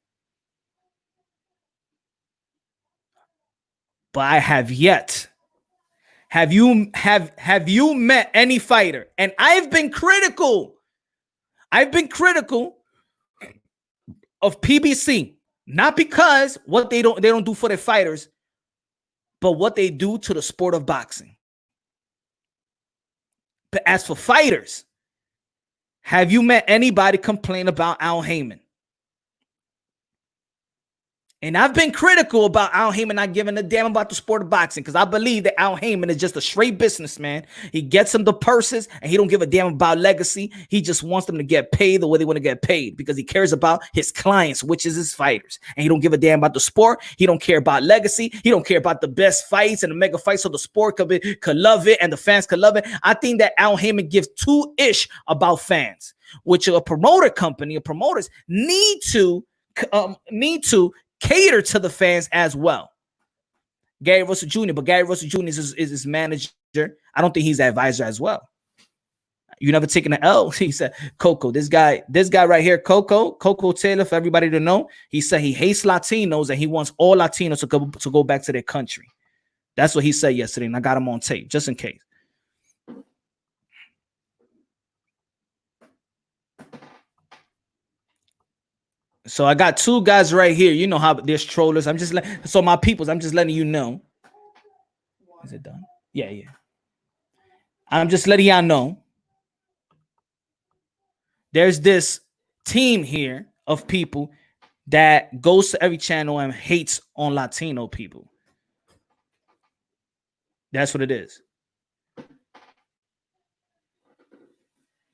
[SPEAKER 1] But I have yet. Have you met any fighter? And I've been critical. Of PBC, not because what they don't do for their fighters, but what they do to the sport of boxing. But as for fighters, have you met anybody complain about Al Heyman? And I've been critical about Al Heyman not giving a damn about the sport of boxing, because I believe that Al Heyman is just a straight businessman. He gets them the purses, and he don't give a damn about legacy. He just wants them to get paid the way they want to get paid, because he cares about his clients, which is his fighters. And he don't give a damn about the sport. He don't care about legacy. He don't care about the best fights and the mega fights, so the sport could love it and the fans could love it. I think that Al Heyman gives two-ish about fans, which a promoter company or promoters need to cater to the fans as well. Gary Russell Jr., but Gary Russell Jr. is his manager. I don't think he's an advisor as well. You never taken an L? He said, Coco, this guy right here, Coco Taylor, for everybody to know, he said he hates Latinos and he wants all Latinos to go back to their country. That's what he said yesterday, and I got him on tape, just in case. So I got two guys right here. You know how there's trollers. So my peoples, I'm just letting you know. Is it done? Yeah. I'm just letting y'all know. There's this team here of people that goes to every channel and hates on Latino people. That's what it is.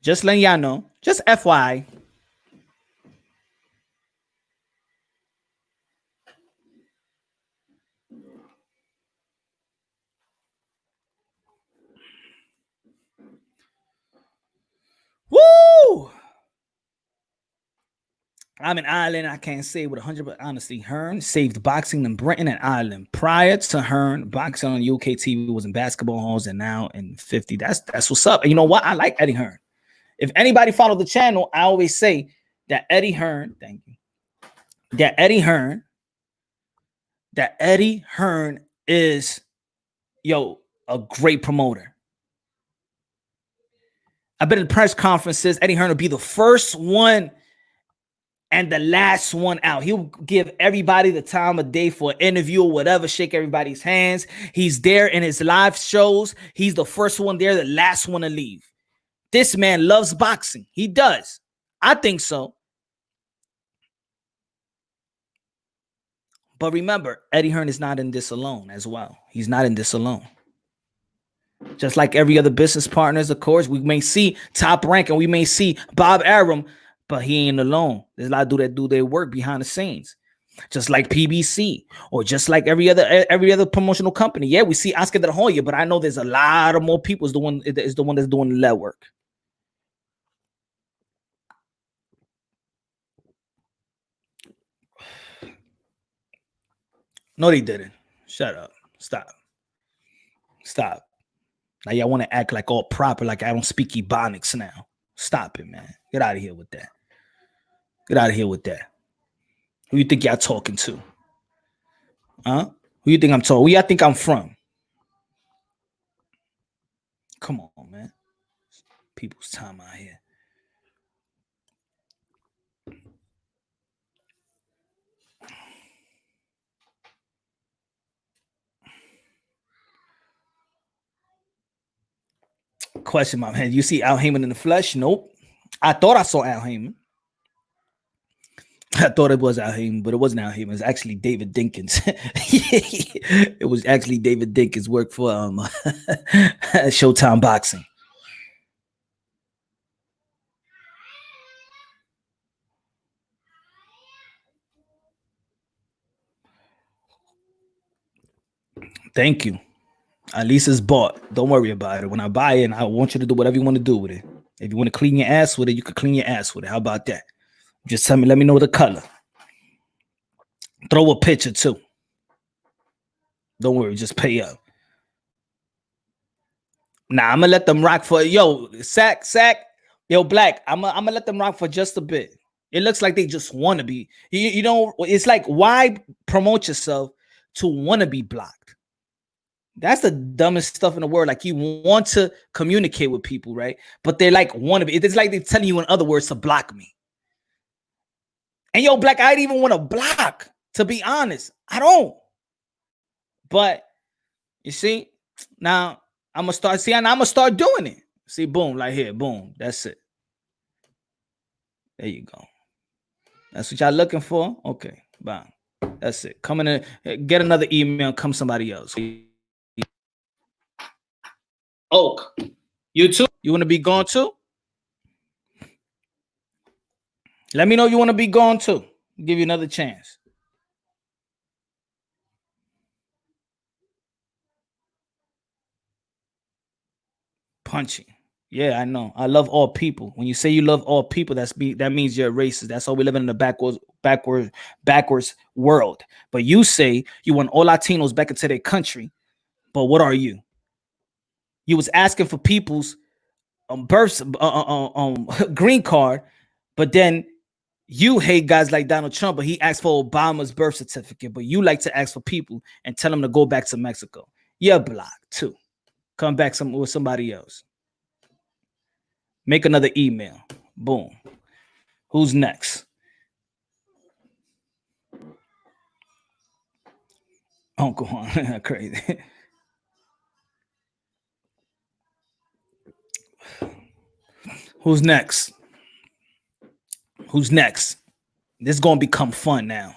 [SPEAKER 1] Just letting y'all know. Just FYI. Woo! I'm in Ireland. I can't say with 100%, but honestly, Hearn saved boxing in Britain and Ireland. Prior to Hearn, boxing on UK TV was in basketball halls, and now in 50. That's what's up. And you know what? I like Eddie Hearn. If anybody follow the channel, I always say that Eddie Hearn, thank you, that Eddie Hearn is, a great promoter. I've been in press conferences. Eddie Hearn will be the first one and the last one out. He'll give everybody the time of day for an interview or whatever, shake everybody's hands. He's there in his live shows. He's the first one there, the last one to leave. This man loves boxing. He does. I think so. But remember, Eddie Hearn is not in this alone as well. He's not in this alone. Just like every other business partners, of course, we may see Top Rank and we may see Bob Arum, but he ain't alone. There's a lot of dudes that do their work behind the scenes. Just like PBC or just like every other promotional company. Yeah, we see Oscar De La Hoya, but I know there's a lot of more people is the one that's doing the lead work. No, they didn't. Shut up. Stop. Now y'all want to act like all proper, like I don't speak Ebonics now. Stop it, man. Get out of here with that. Who you think y'all talking to? Huh? Who you think I'm talking? Where y'all think I'm from? Come on, man. People's time out here. Question, my man. You see Al Heyman in the flesh? Nope. I thought I saw Al Heyman. I thought it was Al Heyman, but it wasn't Al Heyman. It was actually David Dinkins. It was actually David Dinkins work for Showtime Boxing. Thank you. At least it's bought. Don't worry about it. When I buy it, I want you to do whatever you want to do with it. If you want to clean your ass with it, you can clean your ass with it. How about that? Just let me know the color. Throw a picture too. Don't worry, just pay up. Nah, I'm gonna let them rock for sack. Yo, Black, I'm gonna let them rock for just a bit. It looks like they just want to be. You know, it's like, why promote yourself to want to be blocked? That's the dumbest stuff in the world. Like, you want to communicate with people, right? But they're like, want to be. It's like they're telling you, in other words, to block me. And yo, Black, I didn't even want to block, to be honest. I don't. But you see, now I'm gonna start seeing. I'm gonna start doing it. See, boom, like here, boom. That's it. There you go. That's what y'all looking for. Okay, bye. That's it. Come in and get another email. Come somebody else. Oak, you too? You want to be gone too? Let me know you want to be gone too. I'll give you another chance. Punching. Yeah, I know. I love all people. When you say you love all people, that means you're a racist. That's all we live in the backwards world. But you say you want all Latinos back into their country. But what are you? You was asking for people's birth green card, but then you hate guys like Donald Trump, but he asked for Obama's birth certificate, but you like to ask for people and tell them to go back to Mexico. You're blocked too. Come back with somebody else. Make another email. Boom. Who's next? Uncle Juan. Crazy. Who's next? Who's next? This is gonna become fun now.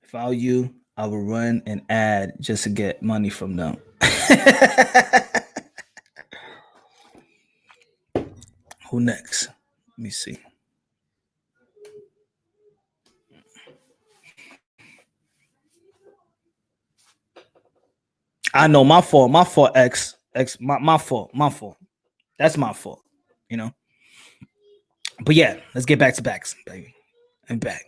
[SPEAKER 1] If I were you, I would run an ad just to get money from them. Who next? Let me see. I know, my fault, X, my fault. That's my fault, you know. But yeah, let's get back to backs, baby. And back.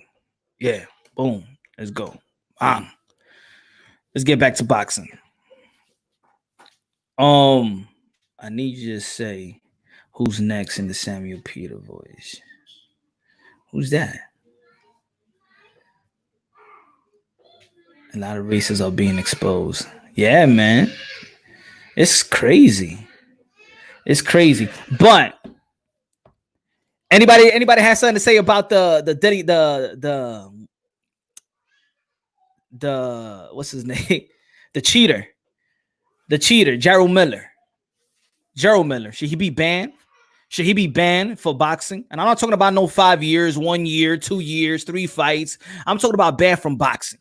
[SPEAKER 1] Yeah, boom. Let's go. Let's get back to boxing. I need you to say who's next in the Samuel Peter voice. Who's that? A lot of races are being exposed. Yeah, man. It's crazy. It's crazy. But anybody has something to say about the what's his name? The cheater, Gerald Miller. Should he be banned? Should he be banned for boxing? And I'm not talking about no 5 years, 1 year, 2 years, 3 fights. I'm talking about banned from boxing.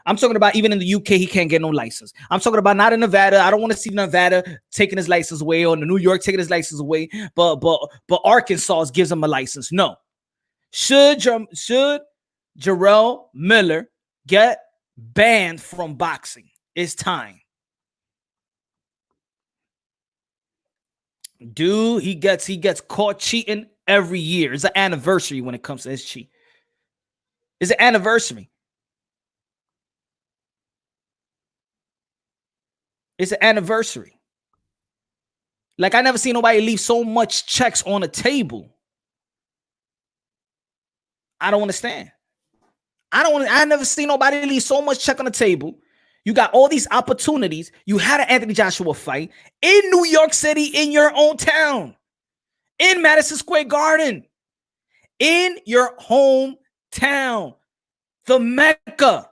[SPEAKER 1] I'm talking about even in the UK, he can't get no license. I'm talking about not in Nevada. I don't want to see Nevada taking his license away or New York taking his license away. But Arkansas gives him a license. No. Should Jarrell Miller get banned from boxing? It's time. Dude, he gets caught cheating every year. It's an anniversary when it comes to his cheat. It's an anniversary. It's an anniversary. Like, I never seen nobody leave so much checks on the table. I don't understand. I never seen nobody leave so much check on the table. You got all these opportunities. You had an Anthony Joshua fight in New York City, in your own town, in Madison Square Garden, in your hometown, the Mecca.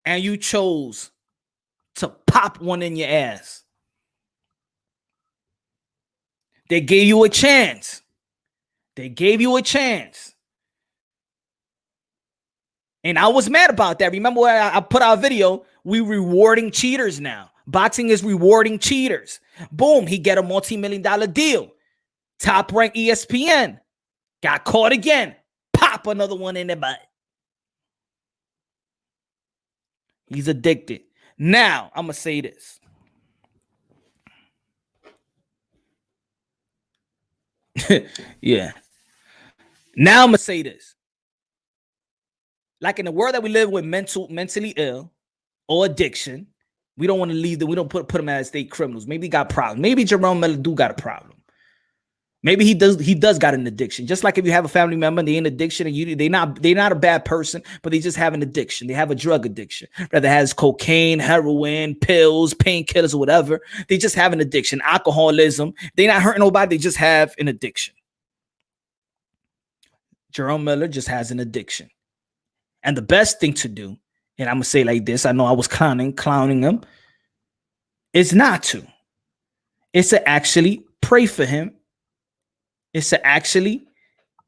[SPEAKER 1] And you chose to pop one in your ass. They gave you a chance. And I was mad about that. Remember when I put out a video? We rewarding cheaters now. Boxing is rewarding cheaters. Boom, he get a multi-million-dollar deal. Top rank ESPN. Got caught again. Pop another one in the butt. He's addicted. Now, I'm going to say this. Yeah. Now I'm going to say this. Like, in the world that we live with, mentally ill or addiction, we don't want to leave them. We don't put them as state criminals. Maybe he got problems. Maybe Jerome Miller do got a problem. Maybe he does got an addiction. Just like if you have a family member and they in addiction and they're not a bad person, but they just have an addiction. They have a drug addiction. Whether it has cocaine, heroin, pills, painkillers, or whatever. They just have an addiction. Alcoholism. They're not hurting nobody. They just have an addiction. Jerome Miller just has an addiction. And the best thing to do, and I'm going to say like this, I know I was clowning him, is not to. It's to actually pray for him. It's to actually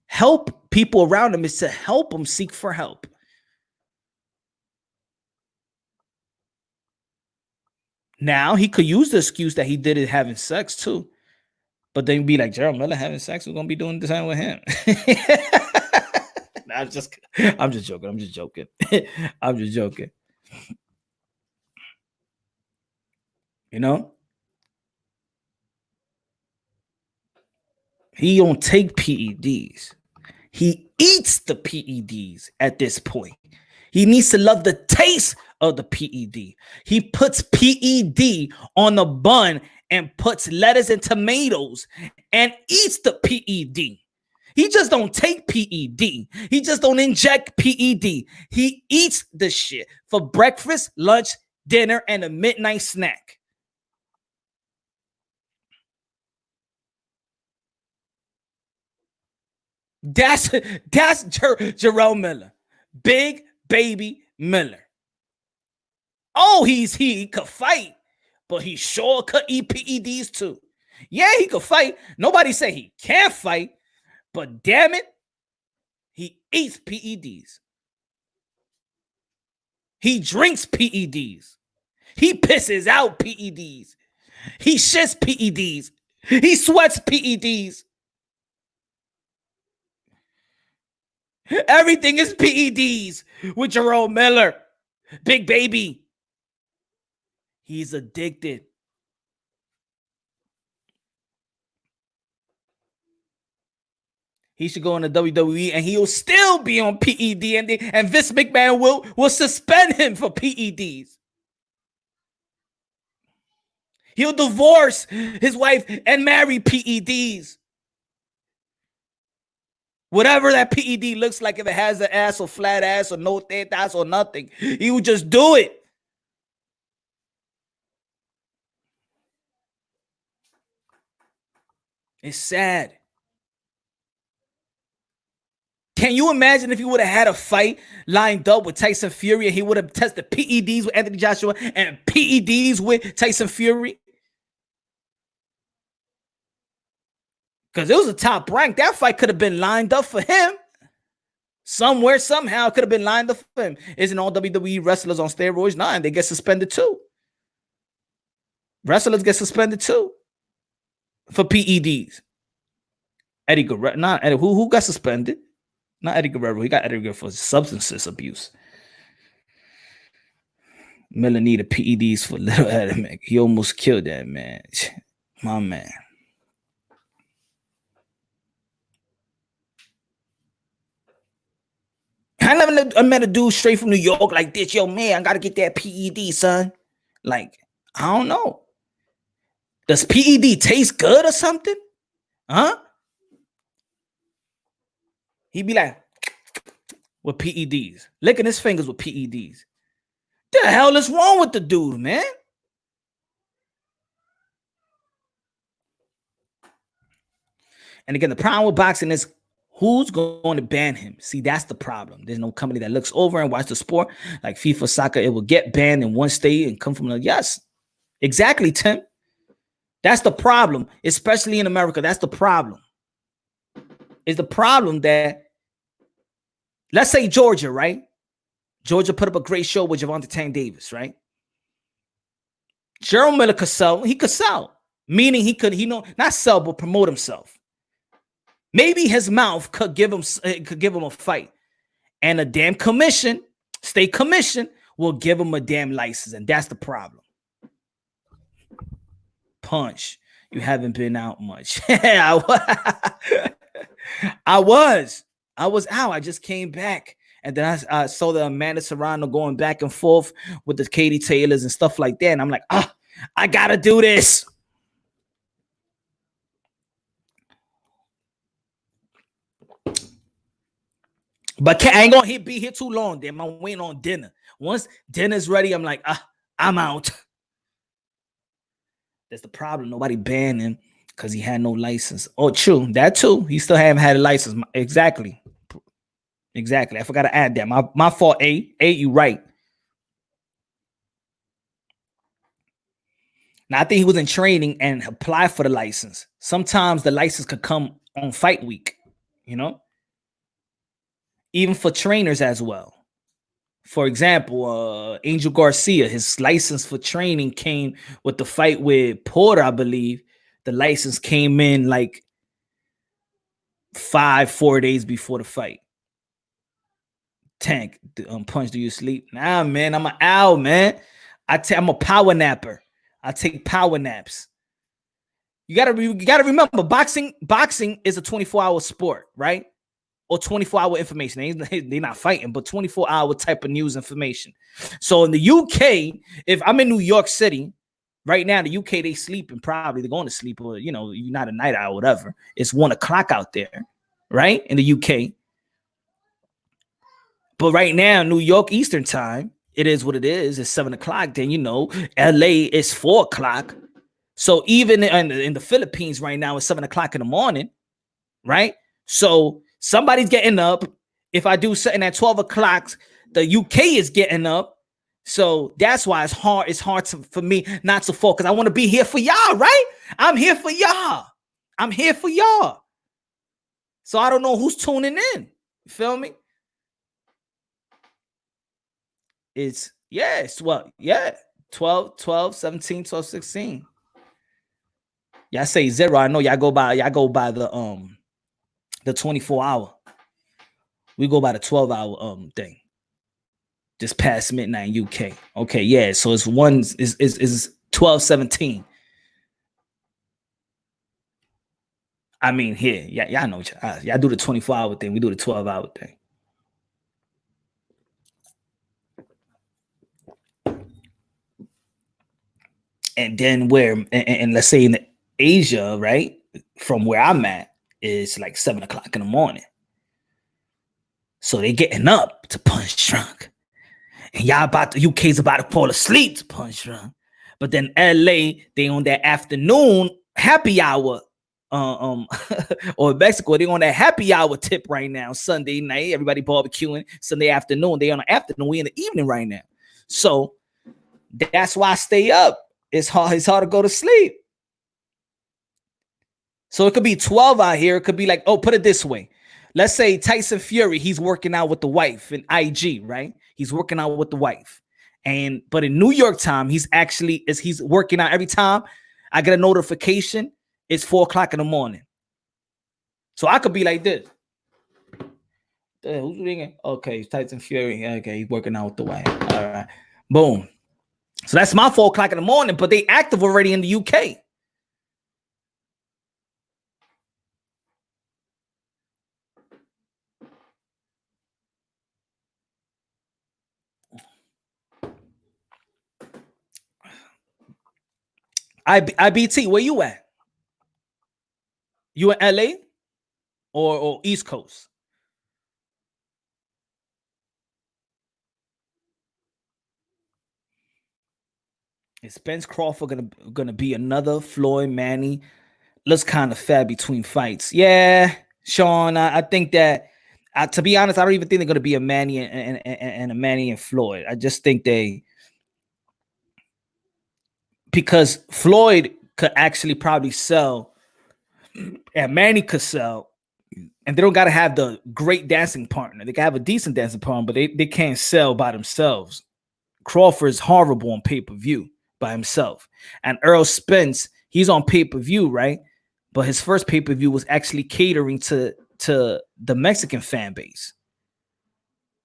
[SPEAKER 1] help people around him. It's to help him seek for help. Now, he could use the excuse that he did it having sex too. But then be like, Gerald Miller having sex, we're going to be doing the same with him. I'm just joking. You know? He don't take PEDs. He eats the PEDs at this point. He needs to love the taste of the PED. He puts PED on the bun and puts lettuce and tomatoes and eats the PED. He just don't take PED. He just don't inject PED. He eats the shit for breakfast, lunch, dinner, and a midnight snack. That's Jerome Miller. Big baby Miller. Oh, he could fight, but he sure could eat PEDs too. Yeah, he could fight. Nobody say he can't fight, but damn it, he eats PEDs. He drinks PEDs. He pisses out PEDs. He shits PEDs. He sweats PEDs. Everything is PEDs with Jerome Miller. Big baby. He's addicted. He should go in the WWE and he'll still be on PED, and Vince McMahon will suspend him for PEDs. He'll divorce his wife and marry PEDs. Whatever that PED looks like, if it has an ass or flat ass or no tetas or nothing, he would just do it. It's sad. Can you imagine if he would have had a fight lined up with Tyson Fury and he would have tested PEDs with Anthony Joshua and PEDs with Tyson Fury? Because it was a top rank. That fight could have been lined up for him. Somewhere, somehow, it could have been lined up for him. Isn't all WWE wrestlers on steroids? Nah, and they get suspended too. Wrestlers get suspended too for PEDs. Eddie Guerrero, not Eddie. Who got suspended? Not Eddie Guerrero. He got Eddie Guerrero for substance abuse. Miller needed PEDs for little Eddie. He almost killed that man. My man. I met a dude straight from New York like this. Yo, man, I got to get that PED, son. Like, I don't know. Does PED taste good or something? Huh? He'd be like, with PEDs. Licking his fingers with PEDs. The hell is wrong with the dude, man? And again, the problem with boxing is who's going to ban him? See, that's the problem. There's no company that looks over and watch the sport. Like FIFA soccer, it will get banned in one state and come from the yes. Exactly, Tim. That's the problem, especially in America. That's the problem. Is the problem that, let's say Georgia, right? Georgia put up a great show with Javante Tank Davis, right? Jerome Miller could sell. He could sell, meaning he could, not sell, but promote himself. Maybe his mouth could give him a fight, and a damn commission, state commission, will give him a damn license, and that's the problem. Punch, you haven't been out much. I was out. I just came back, and then I saw the Amanda Serrano going back and forth with the Katie Taylors and stuff like that, and I'm like, I gotta do this. But I ain't gonna be here too long. Damn, I'm waiting on dinner. Once dinner's ready, I'm like, I'm out. That's the problem. Nobody banned him because he had no license. Oh, true. That too. He still haven't had a license. Exactly. I forgot to add that. My fault, A, you right. Now, I think he was in training and applied for the license. Sometimes the license could come on fight week, even for trainers as well. For example, Angel Garcia, his license for training came with the fight with Porter, I believe. The license came in like 4 days before the fight. Tank, Punch, do you sleep? Nah, man, I'm an owl, man. I'm a power napper. I take power naps. You gotta remember, boxing is a 24-hour sport, right? or 24-hour information. They're not fighting, but 24-hour type of news information. So in the UK, if I'm in New York City right now, the UK, they sleeping probably. They're going to sleep, or you're not a night owl, whatever. It's 1 o'clock out there, right? In the UK. But right now, New York Eastern time, it is what it is. It's 7 o'clock. Then, LA is 4 o'clock. So even in the Philippines right now, it's 7 o'clock in the morning, right? So somebody's getting up. If I do something at 12 o'clock, the UK is getting up. So that's why it's hard. It's hard for me not to fall, because I want to be here for y'all, right? I'm here for y'all. I'm here for y'all. So I don't know who's tuning in. You feel me? It's 12, 17, 12, 16. Y'all say 0. I know y'all go by the 24-hour. We go by the 12-hour thing. Just past midnight UK. Okay, yeah. So it's 12, 17. I mean, here, y'all know y'all do the 24-hour thing. We do the 12-hour thing. And then and let's say in Asia, right, from where I'm at, is like 7 o'clock in the morning. So they getting up to punch drunk. And UK's about to fall asleep to punch drunk. But then LA, they on that afternoon happy hour. Or Mexico, they on that happy hour tip right now. Sunday night, everybody barbecuing. Sunday afternoon, they on the afternoon. We in the evening right now. So that's why I stay up. It's hard to go to sleep. So it could be 12 out here. It could be like, put it this way. Let's say Tyson Fury, he's working out with the wife in IG, right? He's working out with the wife. But in New York time, he's working out every time I get a notification, it's 4 o'clock in the morning. So I could be like this. Who's ringing? Okay, it's Tyson Fury. Okay, he's working out with the wife. All right. Boom. So that's my 4 o'clock in the morning, but they active already in the UK. IBT, where you at? You in LA or East Coast? Is Spence Crawford gonna be another Floyd Manny? Looks kind of fat between fights. Yeah, Sean, I think that. To be honest, I don't even think they're gonna be a Manny and a Manny and Floyd. I just think because Floyd could actually probably sell, and Manny could sell, and they don't got to have the great dancing partner. They can have a decent dancing partner, but they can't sell by themselves. Crawford's horrible on pay-per-view by himself. And Earl Spence, he's on pay-per-view, right? But his first pay-per-view was actually catering to the Mexican fan base,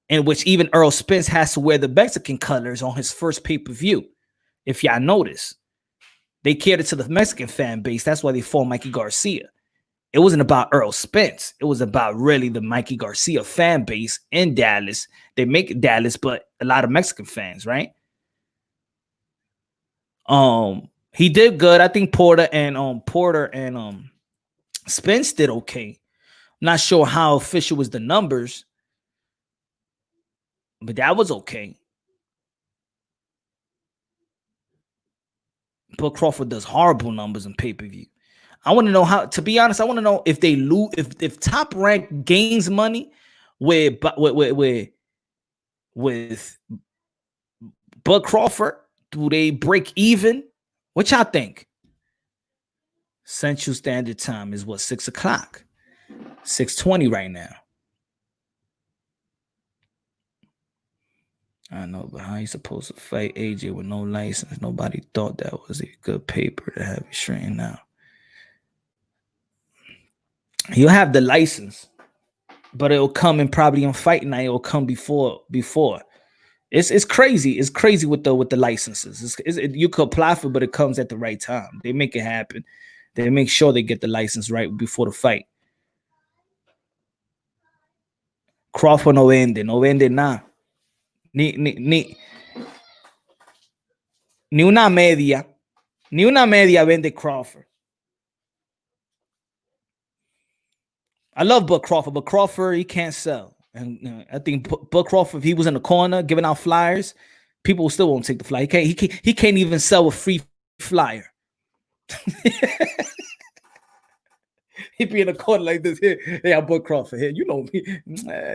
[SPEAKER 1] in which even Earl Spence has to wear the Mexican colors on his first pay-per-view. If y'all notice, they catered to the Mexican fan base. That's why they fought Mikey Garcia. It wasn't about Earl Spence. It was about really the Mikey Garcia fan base in Dallas. They make it Dallas, but a lot of Mexican fans, right? He did good. I think Porter and Spence did okay. Not sure how official was the numbers, but that was okay. But Crawford does horrible numbers in pay-per-view. I want to know how. To be honest, I want to know if they lose, if Top Rank gains money with Bud Crawford. Do they break even? What y'all think? Central Standard Time is what, 6 o'clock, 6:20 right now. I know, but how you supposed to fight AJ with no license? Nobody thought that was a good paper to have it straightened out. You'll have the license, but it'll come in probably on fight night. It'll come before. It's crazy. It's crazy with the licenses. You could apply for it, but it comes at the right time. They make it happen. They make sure they get the license right before the fight. Crawford no vende nada. Ni una media vende Crawford. I love Buck Crawford, but Crawford, he can't sell. And I think Buck Crawford, if he was in the corner giving out flyers, people still won't take the flyer. He can't even sell a free flyer. He'd be in the corner like this. Here, hey, I Buck Crawford here. You know me.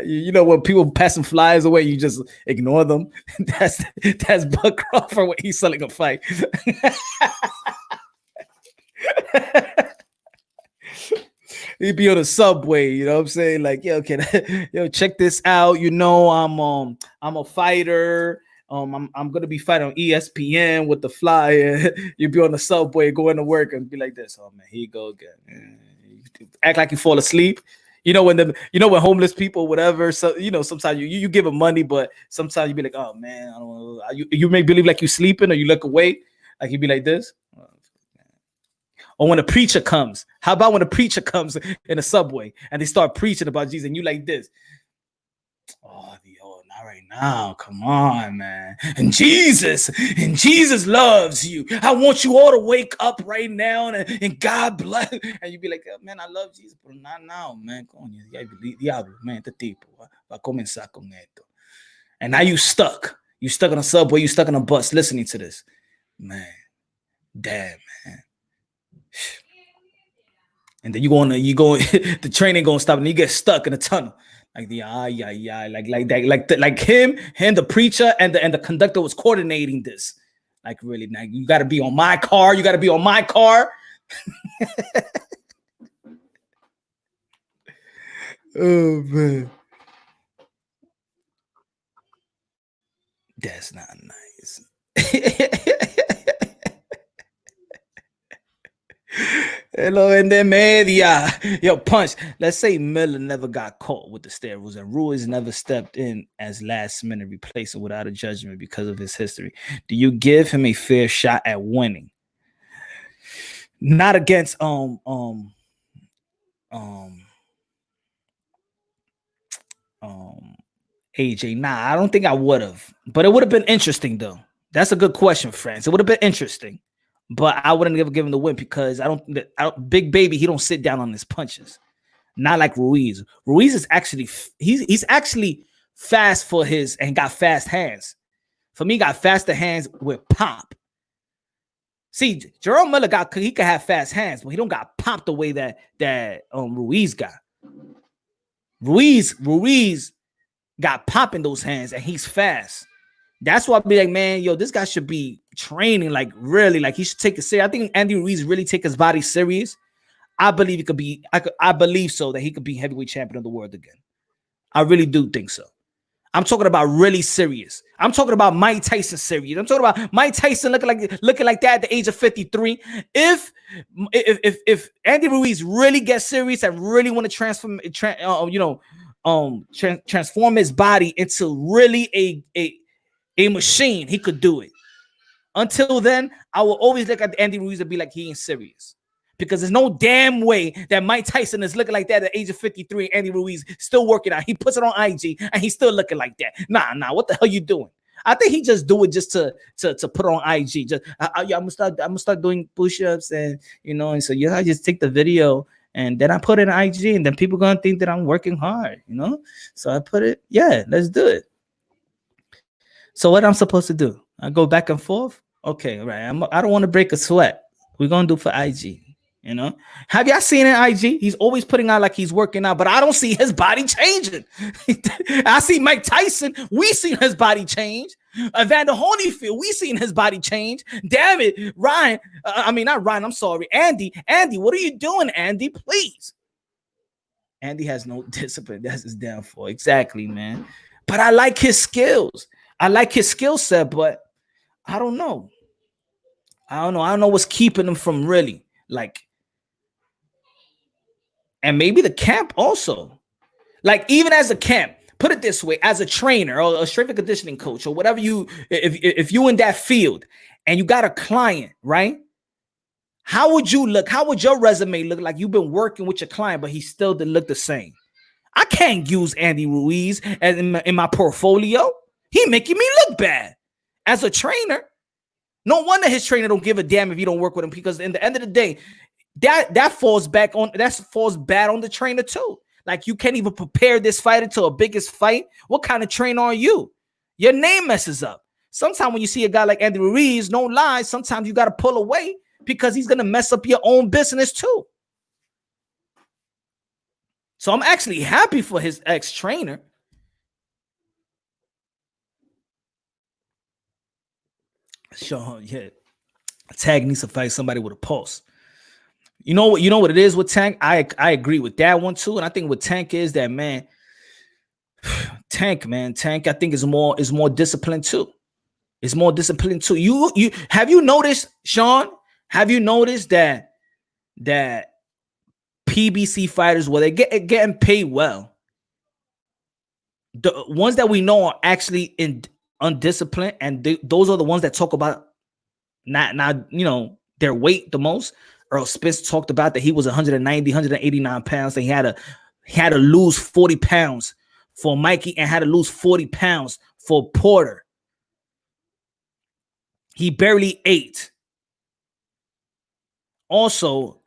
[SPEAKER 1] You know when people passing flyers away, you just ignore them. That's Buck Crawford when he's selling a fight. He'd be on the subway, you know what I'm saying? Like, yo, check this out. You know, I'm a fighter. I'm gonna be fighting on ESPN with the flyer. You'd be on the subway going to work and be like this. Oh man, here you go again. Act like you fall asleep. You know when when homeless people, whatever. So sometimes you give them money, but sometimes you be like, oh man, I don't know. You make believe like you sleeping or you look away, like you be like this. Or when a preacher comes, how about when a preacher comes in a subway and they start preaching about Jesus and you like this? Oh, not right now. Come on, man. And Jesus loves you. I want you all to wake up right now and God bless. And you be like, oh, man, I love Jesus, but not now, man. Diablo, man, the tipo. Va comenzar con esto. And now you stuck. You stuck on a subway. You stuck on a bus listening to this. Man, damn, man. And then you go the train ain't gonna stop and you get stuck in a tunnel. Like like him, the preacher and the conductor was coordinating this. Like really, now you gotta be on my car, you gotta be on my car. Oh man. That's not nice. Hello in the media. Yo, Punch. Let's say Miller never got caught with the steroids and Ruiz never stepped in as last minute replacement without a judgment because of his history. Do you give him a fair shot at winning? Not against AJ. Nah, I don't think I would have. But it would have been interesting though. That's a good question, friends. It would have been interesting. But I wouldn't have given the win because I don't Big Baby, he don't sit down on his punches. Not like Ruiz. Ruiz is actually he's actually fast for his and got fast hands. For me, got faster hands with pop. See, Jerome Miller he could have fast hands, but he don't got pop the way that Ruiz got. Ruiz got pop in those hands and he's fast. That's why I'd be like, man, yo, this guy should be training, like really, like he should take it serious. I think Andy Ruiz really take his body serious. I believe he could be, I believe so that he could be heavyweight champion of the world again. I really do think so. I'm talking about really serious. I'm talking about Mike Tyson serious. I'm talking about Mike Tyson looking like that at the age of 53. If Andy Ruiz really gets serious and really want to transform his body into really a machine, he could do it. Until then, I will always look at Andy Ruiz and be like, he ain't serious. Because there's no damn way that Mike Tyson is looking like that at the age of 53 and Andy Ruiz still working out. He puts it on IG and he's still looking like that. Nah, what the hell you doing? I think he just do it just to put it on IG. Just I'm gonna start doing push-ups and and so I just take the video and then I put it on IG and then people gonna think that I'm working hard, So I put it, let's do it. So what I'm supposed to do? I go back and forth? Okay, right. I don't want to break a sweat. We're going to do for IG, Have y'all seen it IG? He's always putting out like he's working out, but I don't see his body changing. I see Mike Tyson. We seen his body change. Evander Holyfield, we seen his body change. Damn it, Ryan. Not Ryan. I'm sorry. Andy, what are you doing, Andy? Please. Andy has no discipline. That's his downfall. Exactly, man. But I like his skills. I like his skill set, but I don't know. I don't know what's keeping him from really and maybe the camp also. Like even as a camp, put it this way, as a trainer or a strength and conditioning coach or whatever if you in that field and you got a client, right? How would you look? How would your resume look like you've been working with your client, but he still didn't look the same? I can't use Andy Ruiz as in my portfolio. He making me look bad as a trainer. No wonder his trainer don't give a damn if you don't work with him, because in the end of the day, that falls bad on the trainer too. Like, you can't even prepare this fighter to a biggest fight. What kind of trainer are you? Your name messes up. Sometimes when you see a guy like Andy Ruiz, no lie, sometimes you got to pull away because he's going to mess up your own business too. So I'm actually happy for his ex-trainer. Sure, yeah. Tank needs to fight somebody with a pulse. You know what it is with Tank? I agree with that one too. And I think what Tank is that, man, Tank, I think is more disciplined too. It's more disciplined too. You have you noticed, Sean? Have you noticed that PBC fighters, well, they getting paid well, the ones that we know are actually undisciplined, and those are the ones that talk about not their weight the most. Earl Spence talked about that he was 190, 189 pounds. That he had to lose 40 pounds for Mikey and had to lose 40 pounds for Porter. He barely ate. Also,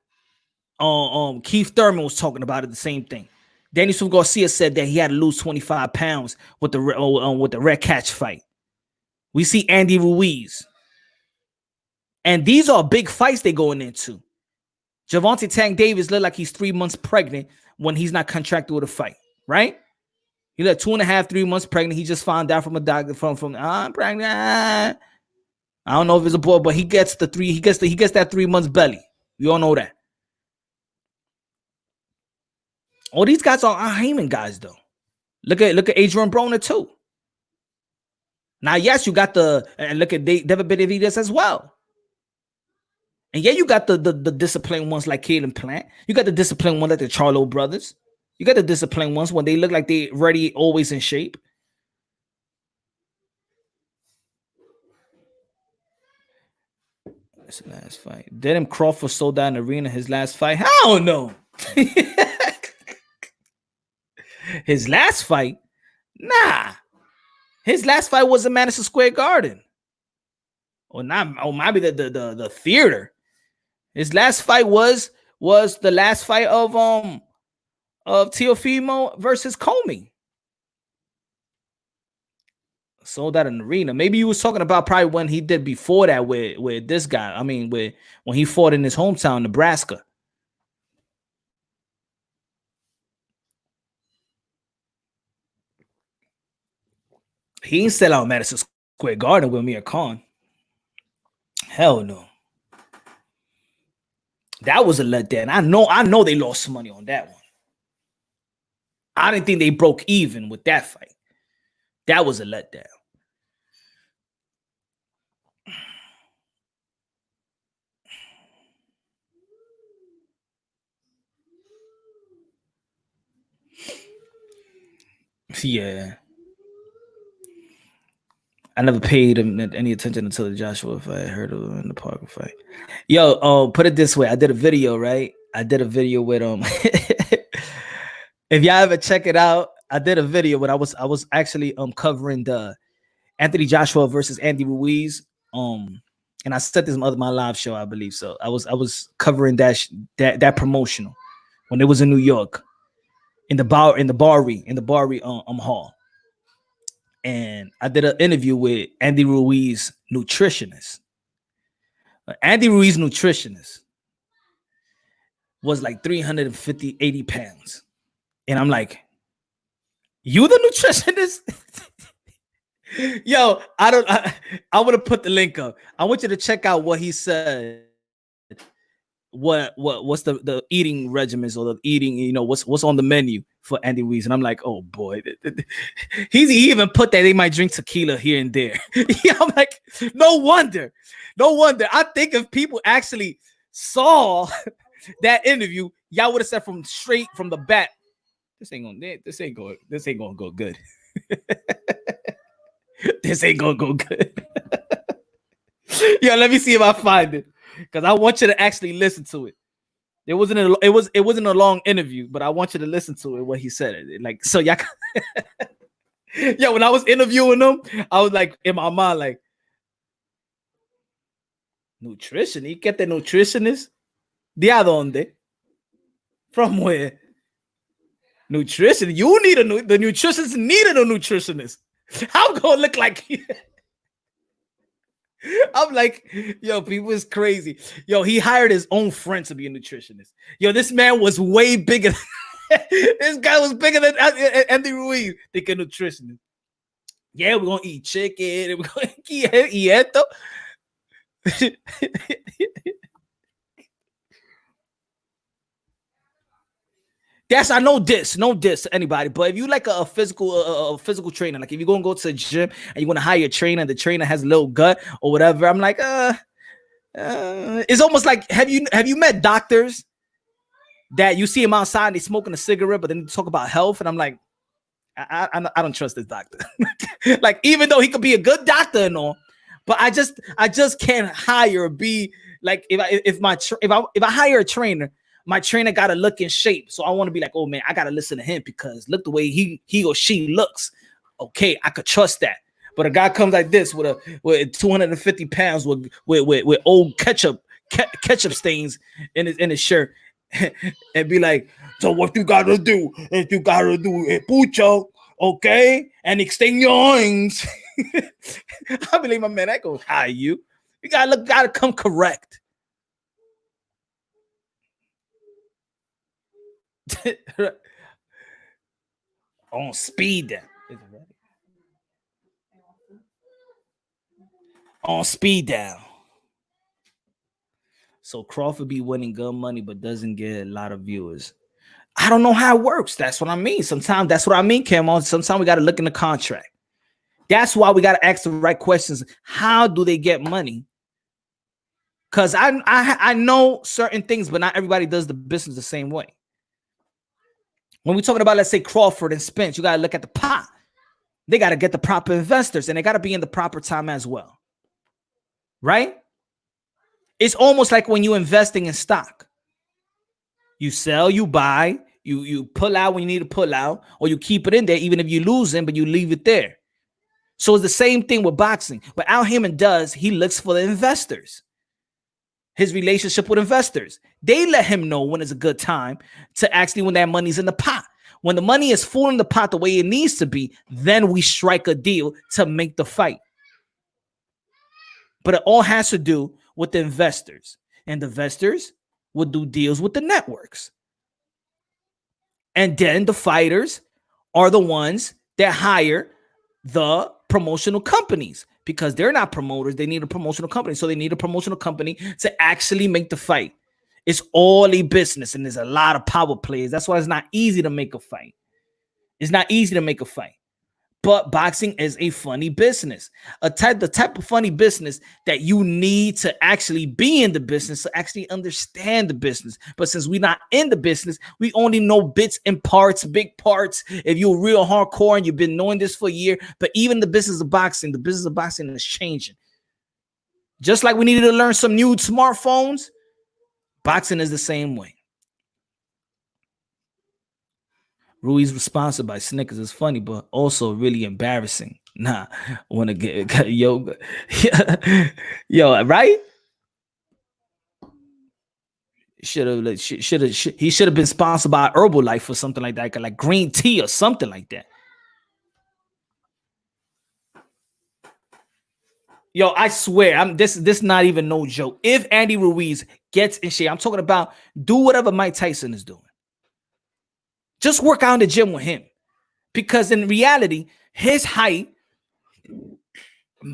[SPEAKER 1] Keith Thurman was talking about it, the same thing. Daniel Garcia said that he had to lose 25 pounds with the Red Catch fight. We see Andy Ruiz. And these are big fights they're going into. Gervonta Tank Davis looked like he's 3 months pregnant when he's not contracted with a fight, right? He looked 2.5, 3 months pregnant. He just found out from a doctor I'm pregnant. I don't know if it's a boy, but he gets that 3 months belly. We all know that. All these guys are Heyman guys, though. Look at Adrian Broner too. Now, yes, you got and look at David Benavidez as well. And yeah, you got the disciplined ones like Caleb Plant. You got the disciplined ones like the Charlo brothers. You got the disciplined ones when they look like they ready, always in shape. That's the last fight. Didn't Crawford sold out in the arena his last fight? I don't know. His last fight? Nah. His last fight was in Madison Square Garden. Or not, or maybe the theater. His last fight was the last fight of Teofimo versus Comey. Sold out in the arena. Maybe he was talking about probably when he did before that with this guy. I mean, when he fought in his hometown, Nebraska. He ain't sell out Madison Square Garden with Amir Khan. Hell no. That was a letdown. I know they lost some money on that one. I didn't think they broke even with that fight. That was a letdown. Yeah. I never paid him any attention until the Joshua fight. I heard of him in the Parker fight. Yo, put it this way. I did a video, right? I did a video with if y'all ever check it out, I did a video when I was actually covering the Anthony Joshua versus Andy Ruiz. And I said this on my live show, I believe. So I was covering that promotional when it was in New York in the Barry hall. And I did an interview with Andy Ruiz nutritionist. Andy Ruiz nutritionist was like 350, 80 pounds. And I'm like, you the nutritionist? Yo, I want to put the link up. I want you to check out what he said. What's the eating regimens or the eating, what's on the menu for Andy Ruiz. And I'm like, oh boy, he even put that they might drink tequila here and there. Yeah, I'm like, no wonder. I think if people actually saw that interview, y'all would have said straight from the bat, this ain't gonna go good. This ain't gonna go good. Yo, let me see if I find it, because I want you to actually listen to it. it wasn't a long interview, but I want you to listen to it what he said. Like so, yeah, yeah. When I was interviewing him, I was like in my mind like, nutrition. ¿Y qué te nutritionist? ¿De a dónde? From where? Nutrition. You need the nutritionist needed a nutritionist. I'm gonna look like I'm like, yo, people is crazy. Yo, he hired his own friend to be a nutritionist. Yo, this man was way bigger. This guy was bigger than Andy Ruiz. Think a nutritionist. Yeah, we're gonna eat chicken. We're gonna eat esto. That's I know this, no diss to anybody, but if you like a physical trainer, like if you're gonna go to the gym and you want to hire a trainer, the trainer has a little gut or whatever, I'm like, it's almost like have you met doctors that you see him outside, they smoking a cigarette, but then they talk about health, and I'm like, I don't trust this doctor. Like even though he could be a good doctor and all, but I just can't hire or be like if I hire a trainer. My trainer got to look in shape. So I want to be like, oh man, I got to listen to him because look the way he or she looks. Okay, I could trust that. But a guy comes like this with 250 pounds with old ketchup stains in his shirt and be like, so what you gotta do is you gotta do it, pucho, okay? And extend your arms. I believe my man, I go hire you. You gotta come correct. On speed down. On speed down. So Crawford be winning good money, but doesn't get a lot of viewers. I don't know how it works. That's what I mean. Sometimes that's what I mean, Cam. Sometimes we got to look in the contract. That's why we got to ask the right questions. How do they get money? Because I know certain things, but not everybody does the business the same way. When we're talking about, let's say, Crawford and Spence, you got to look at the pot. They got to get the proper investors, and they got to be in the proper time as well. Right? It's almost like when you're investing in stock. You sell, you buy, you pull out when you need to pull out, or you keep it in there even if you lose it, but you leave it there. So it's the same thing with boxing. But Al Heyman does, he looks for the investors. His relationship with investors. They let him know when it's a good time to actually when that money's in the pot. When the money is full in the pot the way it needs to be, then we strike a deal to make the fight. But it all has to do with the investors. And the investors will do deals with the networks. And then the fighters are the ones that hire the promotional companies because they're not promoters. They need a promotional company. So they need a promotional company to actually make the fight. It's all a business and there's a lot of power players. That's why it's not easy to make a fight. It's not easy to make a fight. But boxing is a funny business, the type of funny business that you need to actually be in the business to actually understand the business. But since we're not in the business, we only know bits and parts, big parts. If you're real hardcore and you've been knowing this for a year, but even the business of boxing is changing. Just like we needed to learn some new smartphones, boxing is the same way. Ruiz was sponsored by Snickers. It's funny, but also really embarrassing. Nah, want to get yoga. Yo, right? He should have been sponsored by Herbalife or something like that, like green tea or something like that. Yo, I swear, this not even no joke. If Andy Ruiz gets in shape, I'm talking about do whatever Mike Tyson is doing. Just work out in the gym with him. Because in reality, his height,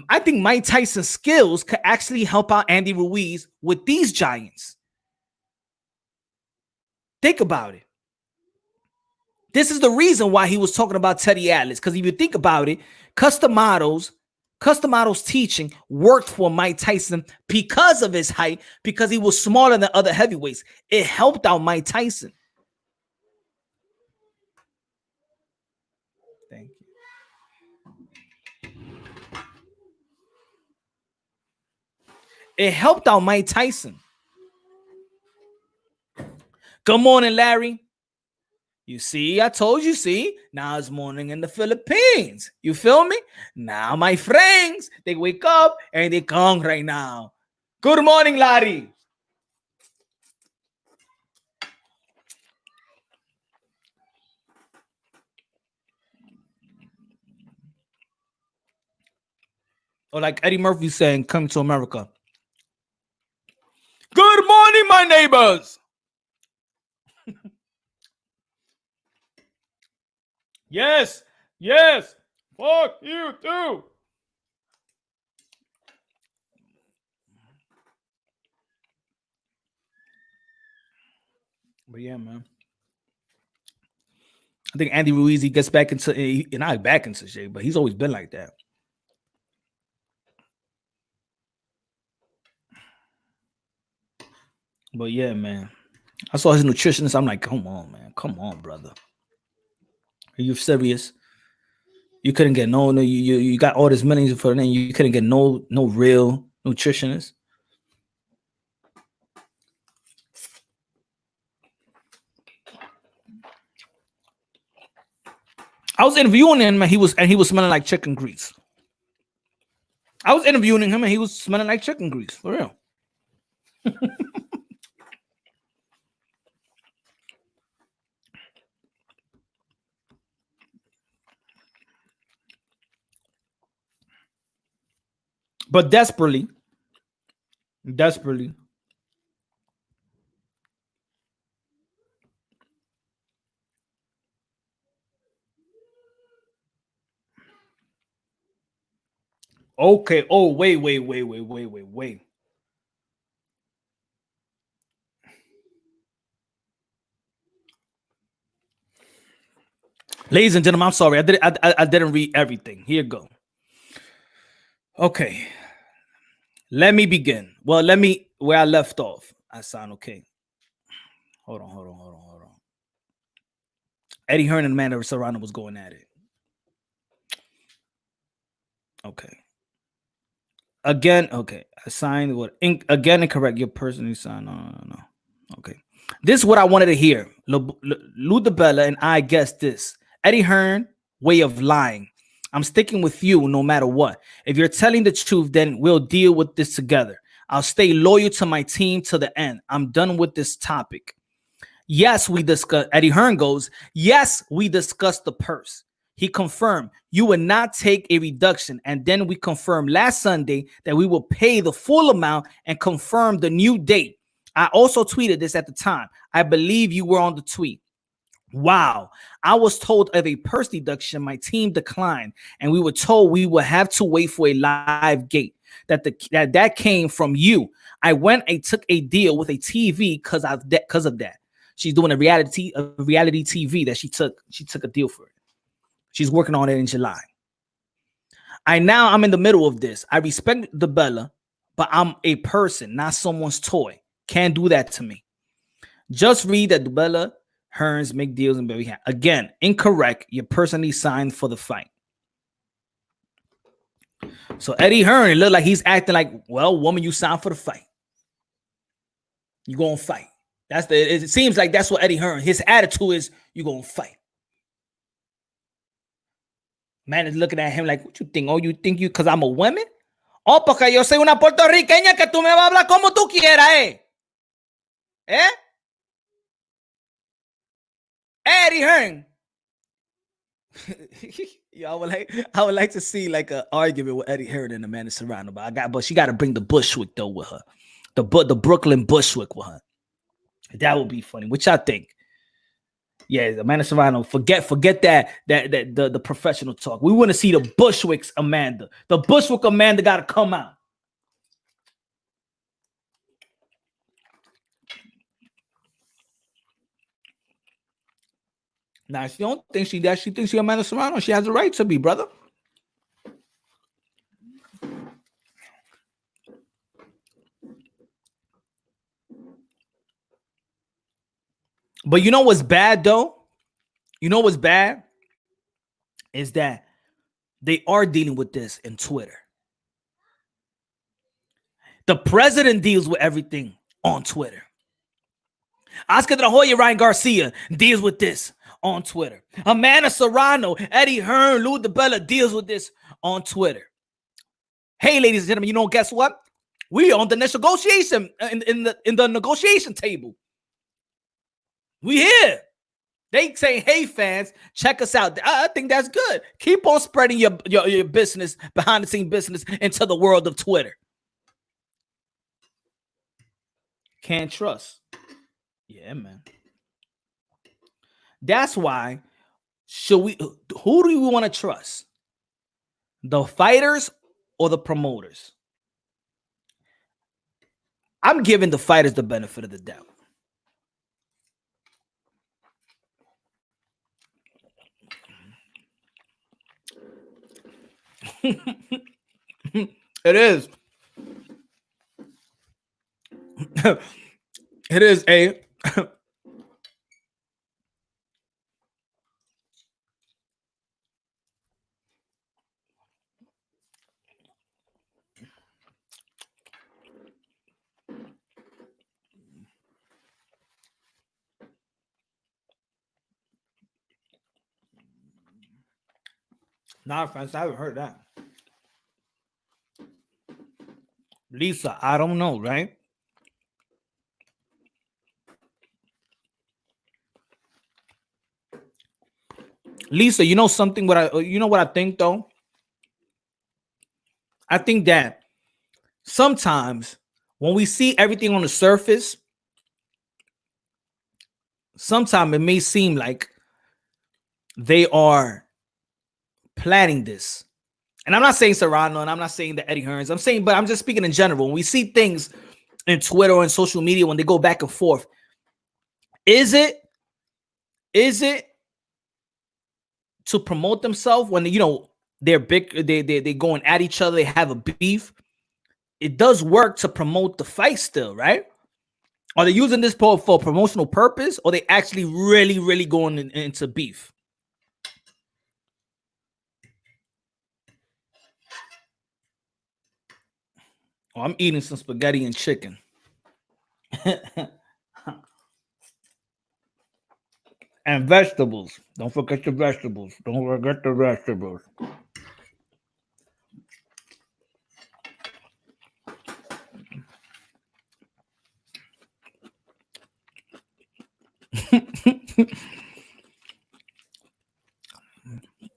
[SPEAKER 1] I think Mike Tyson's skills could actually help out Andy Ruiz with these giants. Think about it. This is the reason why he was talking about Teddy Atlas. Because if you think about it, Custom Models teaching worked for Mike Tyson because of his height, because he was smaller than other heavyweights. It helped out Mike Tyson. Thank you. It helped out Mike Tyson. Good morning, Larry. You see, I told you, see, now it's morning in the Philippines. You feel me? Now my friends, they wake up and they come right now. Good morning, Larry. Or like Eddie Murphy saying, come to America. Good morning, my neighbors. Yes, yes. Fuck you too. But yeah, man. I think Andy Ruiz, he gets back into, not back into shape, but he's always been like that. But yeah, man. I saw his nutritionist. I'm like, come on, man. Come on, brother. Are you serious? You couldn't get no you got all this money for it, and you couldn't get no real nutritionist. I was interviewing him and he was smelling like chicken grease. I was interviewing him and he was smelling like chicken grease, for real. But desperately. Okay. Oh, wait. Ladies and gentlemen, I'm sorry. I didn't read everything. Here you go. Okay. Let me begin. Well, let me where I left off. I sound okay. Hold on. Eddie Hearn and Amanda Serrano was going at it. Okay. Again, okay. Assigned what? Again, incorrect. Your personally signed. No. Okay. This is what I wanted to hear. Ludabella and I guessed this. Eddie Hearn, way of lying. I'm sticking with you no matter what. If you're telling the truth, then we'll deal with this together. I'll stay loyal to my team to the end. I'm done with this topic. Yes, we discussed. Eddie Hearn goes, yes, we discussed the purse. He confirmed you would not take a reduction. And then we confirmed last Sunday that we will pay the full amount and confirm the new date. I also tweeted this at the time. I believe you were on the tweet. Wow. I was told of a purse deduction. My team declined, and we were told we would have to wait for a live gate. That came from you. I went and took a deal with a TV because of that. She's doing a reality TV that she took a deal for it. She's working on it in July. I'm in the middle of this. I respect the Bella, but I'm a person, not someone's toy. Can't do that to me. Just read that Bella Hearns make deals and baby. Again, incorrect. You're personally signed for the fight. So Eddie Hearn, it looked like he's acting like, well, woman, you signed for the fight. You gonna fight. It seems like that's what Eddie Hearn, his attitude is, you gonna fight. Man is looking at him like, what you think? Oh, you think you, because I'm a woman? Oh, porque yo soy una puertorriqueña que tú me vas a hablar como tú quieras, eh? Eh? Eddie Hearn. Yeah, I would like to see like an argument with Eddie Hearn and Amanda Serrano, but she got to bring the Bushwick though with her, the Brooklyn Bushwick with her. That would be funny. Which I think, yeah, Amanda Serrano. Forget that the professional talk. We want to see the Bushwicks Amanda. The Bushwick Amanda got to come out. Now, she don't think she thinks she Amanda Serrano. She has the right to be, brother. But you know what's bad though? You know what's bad? Is that they are dealing with this in Twitter. The president deals with everything on Twitter. Oscar de la Hoya, Ryan Garcia deals with this on Twitter. Amanda Serrano, Eddie Hearn, Lou DiBella deals with this on Twitter. Hey, ladies and gentlemen, you know, guess what? We on the next negotiation in the negotiation table. We here. They say, hey, fans, check us out. I think that's good. Keep on spreading your business, behind the scene business, into the world of Twitter. Can't trust. Yeah, man. That's why who do we want to trust? The fighters or the promoters? I'm giving the fighters the benefit of the doubt. It is. It is a not offense. I haven't heard that. Lisa, I don't know, right? Lisa, you know something? What I think though? I think that sometimes when we see everything on the surface, sometimes it may seem like they are planning this. And I'm not saying Serrano, and I'm not saying the Eddie Hearns. I'm just speaking in general. When we see things in Twitter and social media, when they go back and forth, is it to promote themselves when they're big, they going at each other, they have a beef? It does work to promote the fight still, right? Are they using this for promotional purpose, or they actually really going into beef? Oh, I'm eating some spaghetti and chicken. And vegetables. Don't forget the vegetables. Don't forget the vegetables.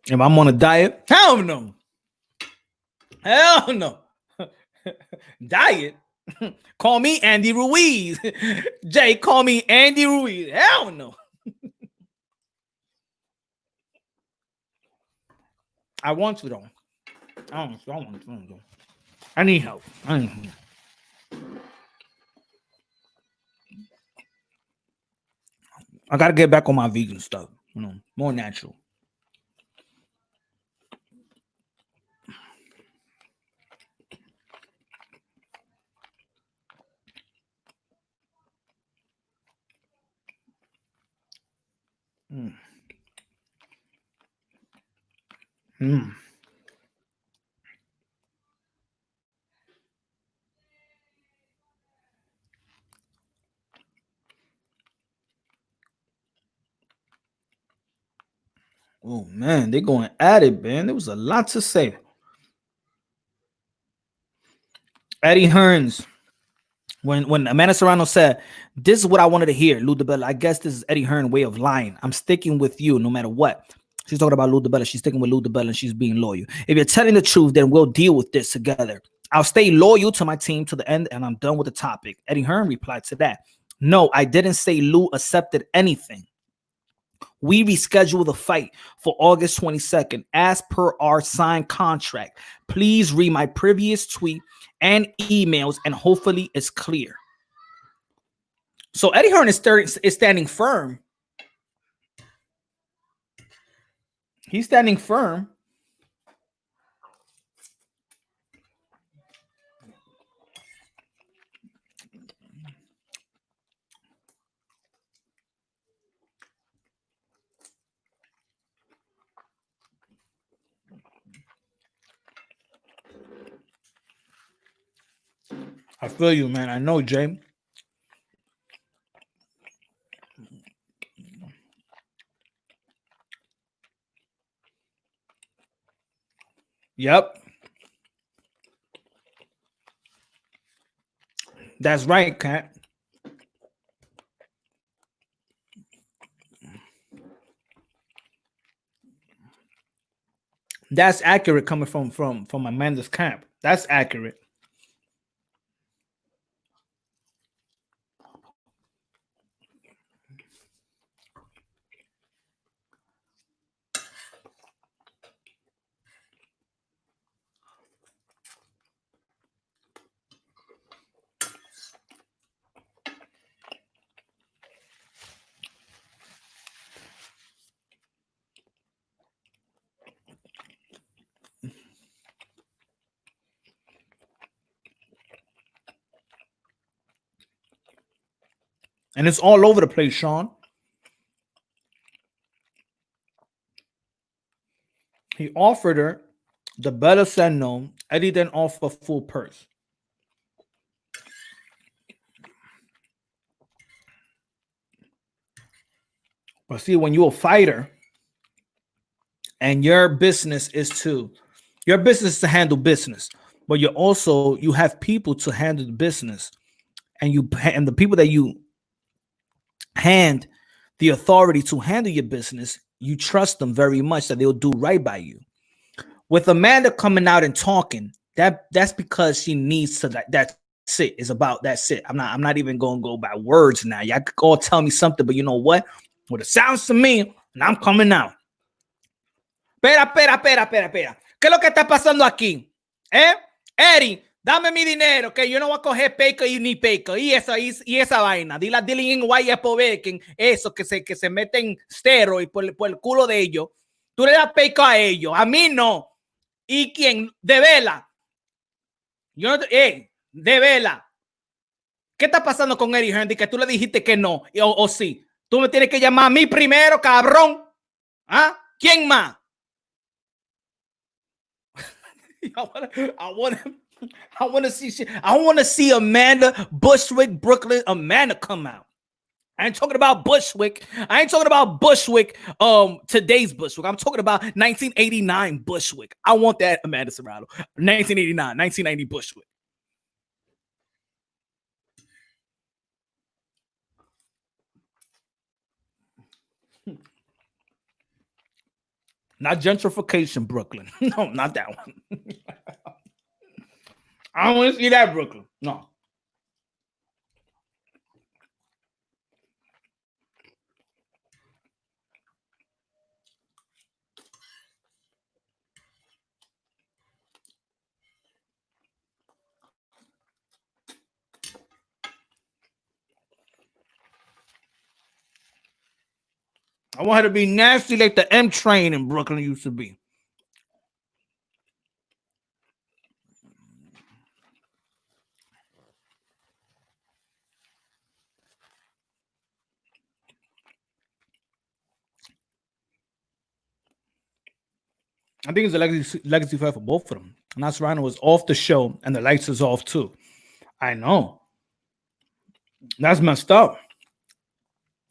[SPEAKER 1] If I'm on a diet, hell no. Hell no. Diet? Call me Andy Ruiz. Jay, call me Andy Ruiz. Hell no. I want to, though. I want to. I need help. I got to get back on my vegan stuff. More natural. Mm. Mm. Oh man, they're going at it, man. There was a lot to say. Eddie Hearns, when Amanda Serrano said, "This is what I wanted to hear," Lou DiBella, I guess this is Eddie Hearn way of lying. I'm sticking with you no matter what. She's talking about Lou DiBella. She's sticking with Lou DiBella and she's being loyal. If you're telling the truth, then we'll deal with this together. I'll stay loyal to my team to the end, and I'm done with the topic. Eddie Hearn replied to that. No, I didn't say Lou accepted anything. We rescheduled the fight for August 22nd as per our signed contract. Please read my previous tweet and emails, and hopefully it's clear. So Eddie Hearn is standing firm. He's standing firm. I feel you, man. I know, Jay. Yep. That's right, Cat. That's accurate coming from Amanda's camp. That's accurate. And it's all over the place, Sean. He offered her. The Bella said no. Eddie then offered full purse. But see, when you're a fighter and your business is to handle business, but you have people to handle the business, and the people that you hand the authority to handle your business, you trust them very much that they'll do right by you. With Amanda coming out and talking, that's because she needs to. That's it. It's about that's it. I'm not even gonna go by words now. Y'all could all tell me something, but you know what? What it sounds to me, and I'm coming out. Espera. ¿Qué es lo que está pasando aquí? Eri, dame mi dinero, que yo no voy a coger peco y ni peco. Y esa vaina. Dile en Guayapobequen, eso, que se meten steroids por el culo de ellos. Tú le das peco a ellos. A mí no. ¿Y quién? De vela. Yo no, de vela. ¿Qué está pasando con Eddie Hearn? Que tú le dijiste que no, o sí. Tú me tienes que llamar a mí primero, cabrón. ¿Ah? ¿Quién más? I want to see Amanda Bushwick, Brooklyn, Amanda come out. I ain't talking about Bushwick. Today's Bushwick. I'm talking about 1989 Bushwick. I want that Amanda Serrano. 1989, 1990 Bushwick. Not gentrification, Brooklyn. No, not that one. I don't want to see that, Brooklyn. No. I want her to be nasty like the M train in Brooklyn used to be. I think it's a legacy fight for both of them. Now Serrano was off the show and the lights is off too. I know. That's messed up.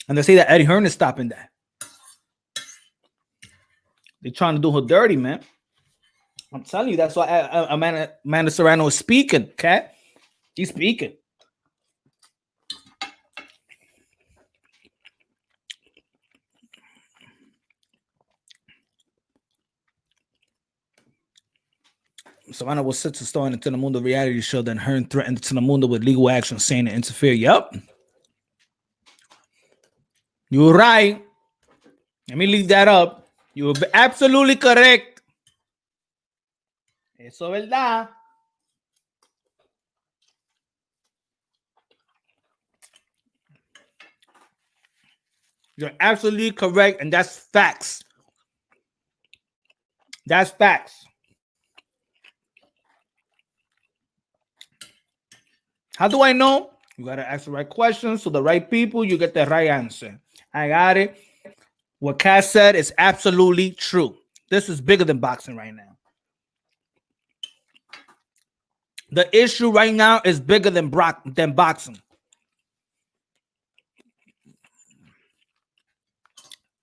[SPEAKER 1] And they say that Eddie Hearn is stopping that. They're trying to do her dirty, man. I'm telling you, that's why Amanda Serrano is speaking, Cat. He's speaking. Serrano was set to star in the Telemundo reality show. Then Hearn threatened Telemundo with legal action, saying to interfere. Yep. You're right. Let me leave that up. You're absolutely correct. Eso es verdad. You're absolutely correct, and that's facts. That's facts. How do I know? You got to ask the right questions to the right people. You get the right answer. I got it. What Cass said is absolutely true. This is bigger than boxing right now. The issue right now is bigger than boxing.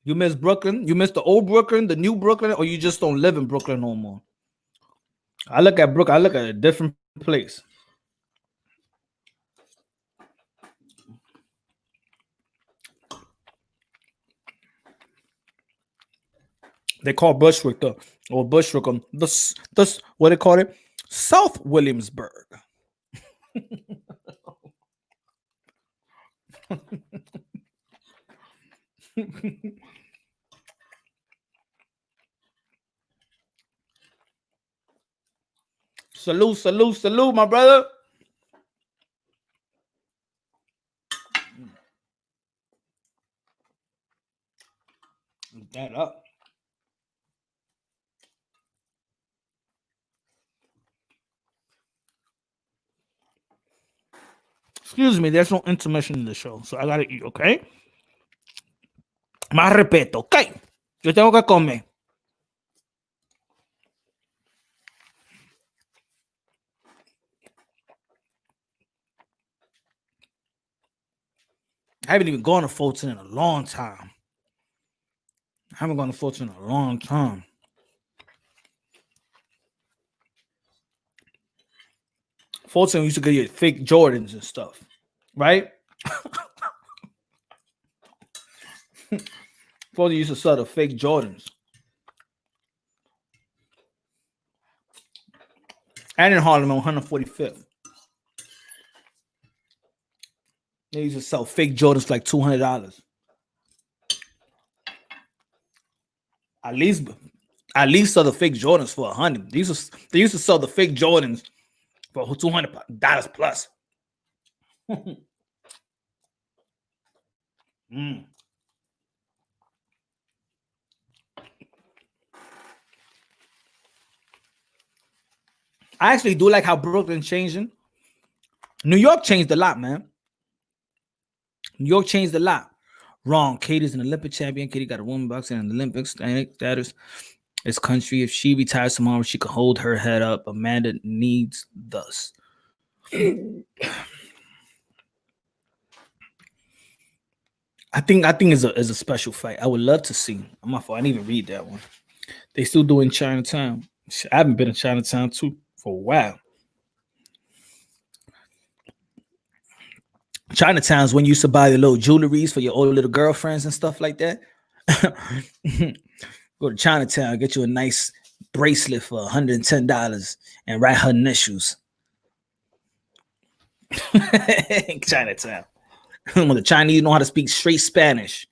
[SPEAKER 1] You miss Brooklyn? You miss the old Brooklyn, the new Brooklyn, or you just don't live in Brooklyn no more? I look at Brooke. I look at a different place. They call Bushwick Bushwick this what they call it, South Williamsburg. Salute, salute, salute, my brother. That up. Excuse me, there's no intermission in the show, so I gotta eat, okay? Más respeto, ok. Yo tengo que comer. I haven't even gone to Fulton in a long time. I haven't gone to Fulton in a long time. Fulton used to get fake Jordans and stuff, right? Fulton used to sell the fake Jordans. And in Harlem on 145th. They used to sell fake Jordans for like $200. At least sell the fake Jordans for $100. They used to sell the fake Jordans for $200 plus. Mm. I actually do like how Brooklyn changing. New York changed a lot, man. New York changed a lot. Wrong. Katie's an Olympic champion. Katie got a woman boxing in the Olympics status. This country, if she retires tomorrow, she can hold her head up. Amanda needs thus. I think is a special fight. I would love to see. My fault. I didn't even read that one. They still doing Chinatown. I haven't been in Chinatown too for a while. Chinatown's when you used to buy the little jewelries for your old little girlfriends and stuff like that. Go to Chinatown, get you a nice bracelet for $110 and write her initials. Chinatown. When the Chinese know how to speak straight Spanish.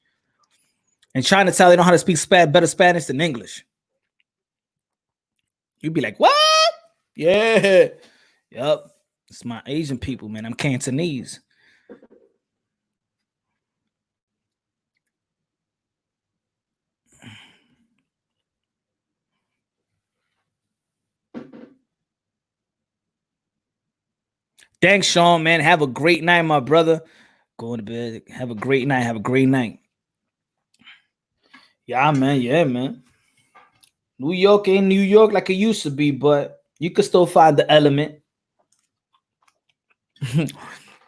[SPEAKER 1] In Chinatown, they know how to speak better Spanish than English. You'd be like, what? Yeah. Yep. It's my Asian people, man. I'm Cantonese. Thanks, Sean, man. Have a great night, my brother. Going to bed. Have a great night. Have a great night. Yeah, man. Yeah, man. New York ain't New York like it used to be, but you can still find the element.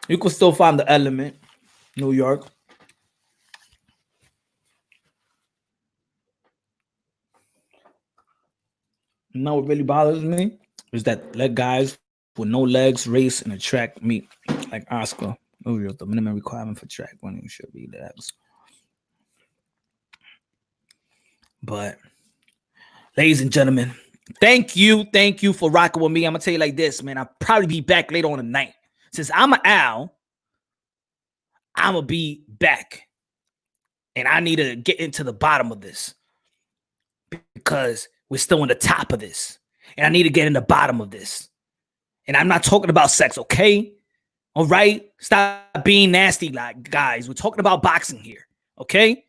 [SPEAKER 1] You can still find the element. New York. You know what really bothers me is that let guys with no legs race in a track meet like Oscar. The minimum requirement for track winning should be legs. But ladies and gentlemen, thank you for rocking with me. I'm gonna tell you like this, man. I'll probably be back later on tonight. Since I'm an owl, I'm gonna be back. And I need to get into the bottom of this because we're still on the top of this. And I need to get in the bottom of this. And I'm not talking about sex, okay? All right? Stop being nasty, like guys. We're talking about boxing here, okay?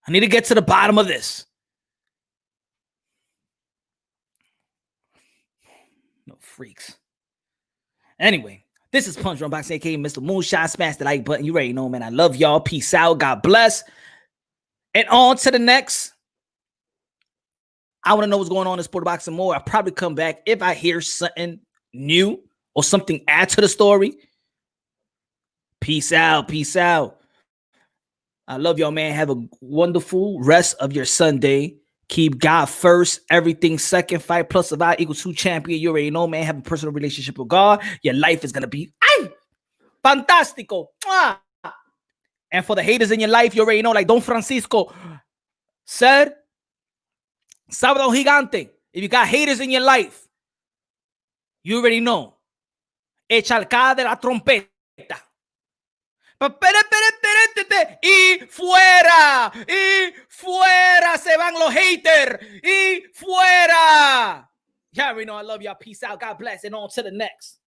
[SPEAKER 1] I need to get to the bottom of this. No freaks. Anyway, this is Punch Run Boxing, aka Mr. Moonshine. Smash the like button. You already know, man. I love y'all. Peace out. God bless. And on to the next. I want to know what's going on in sport boxing more. I'll probably come back if I hear something new or something add to the story. Peace out. Peace out. I love y'all, man. Have a wonderful rest of your Sunday. Keep God first, everything second. Fight plus survive equals 2 champion. You already know, man. Have a personal relationship with God. Your life is gonna be fantastico. And for the haters in your life, you already know, like Don Francisco said, Sábado Gigante. If you got haters in your life, you already know. Echalcada de la trompeta. Y fuera, se van los haters, y fuera. Yeah, we know I love y'all. Peace out. God bless. And on to the next.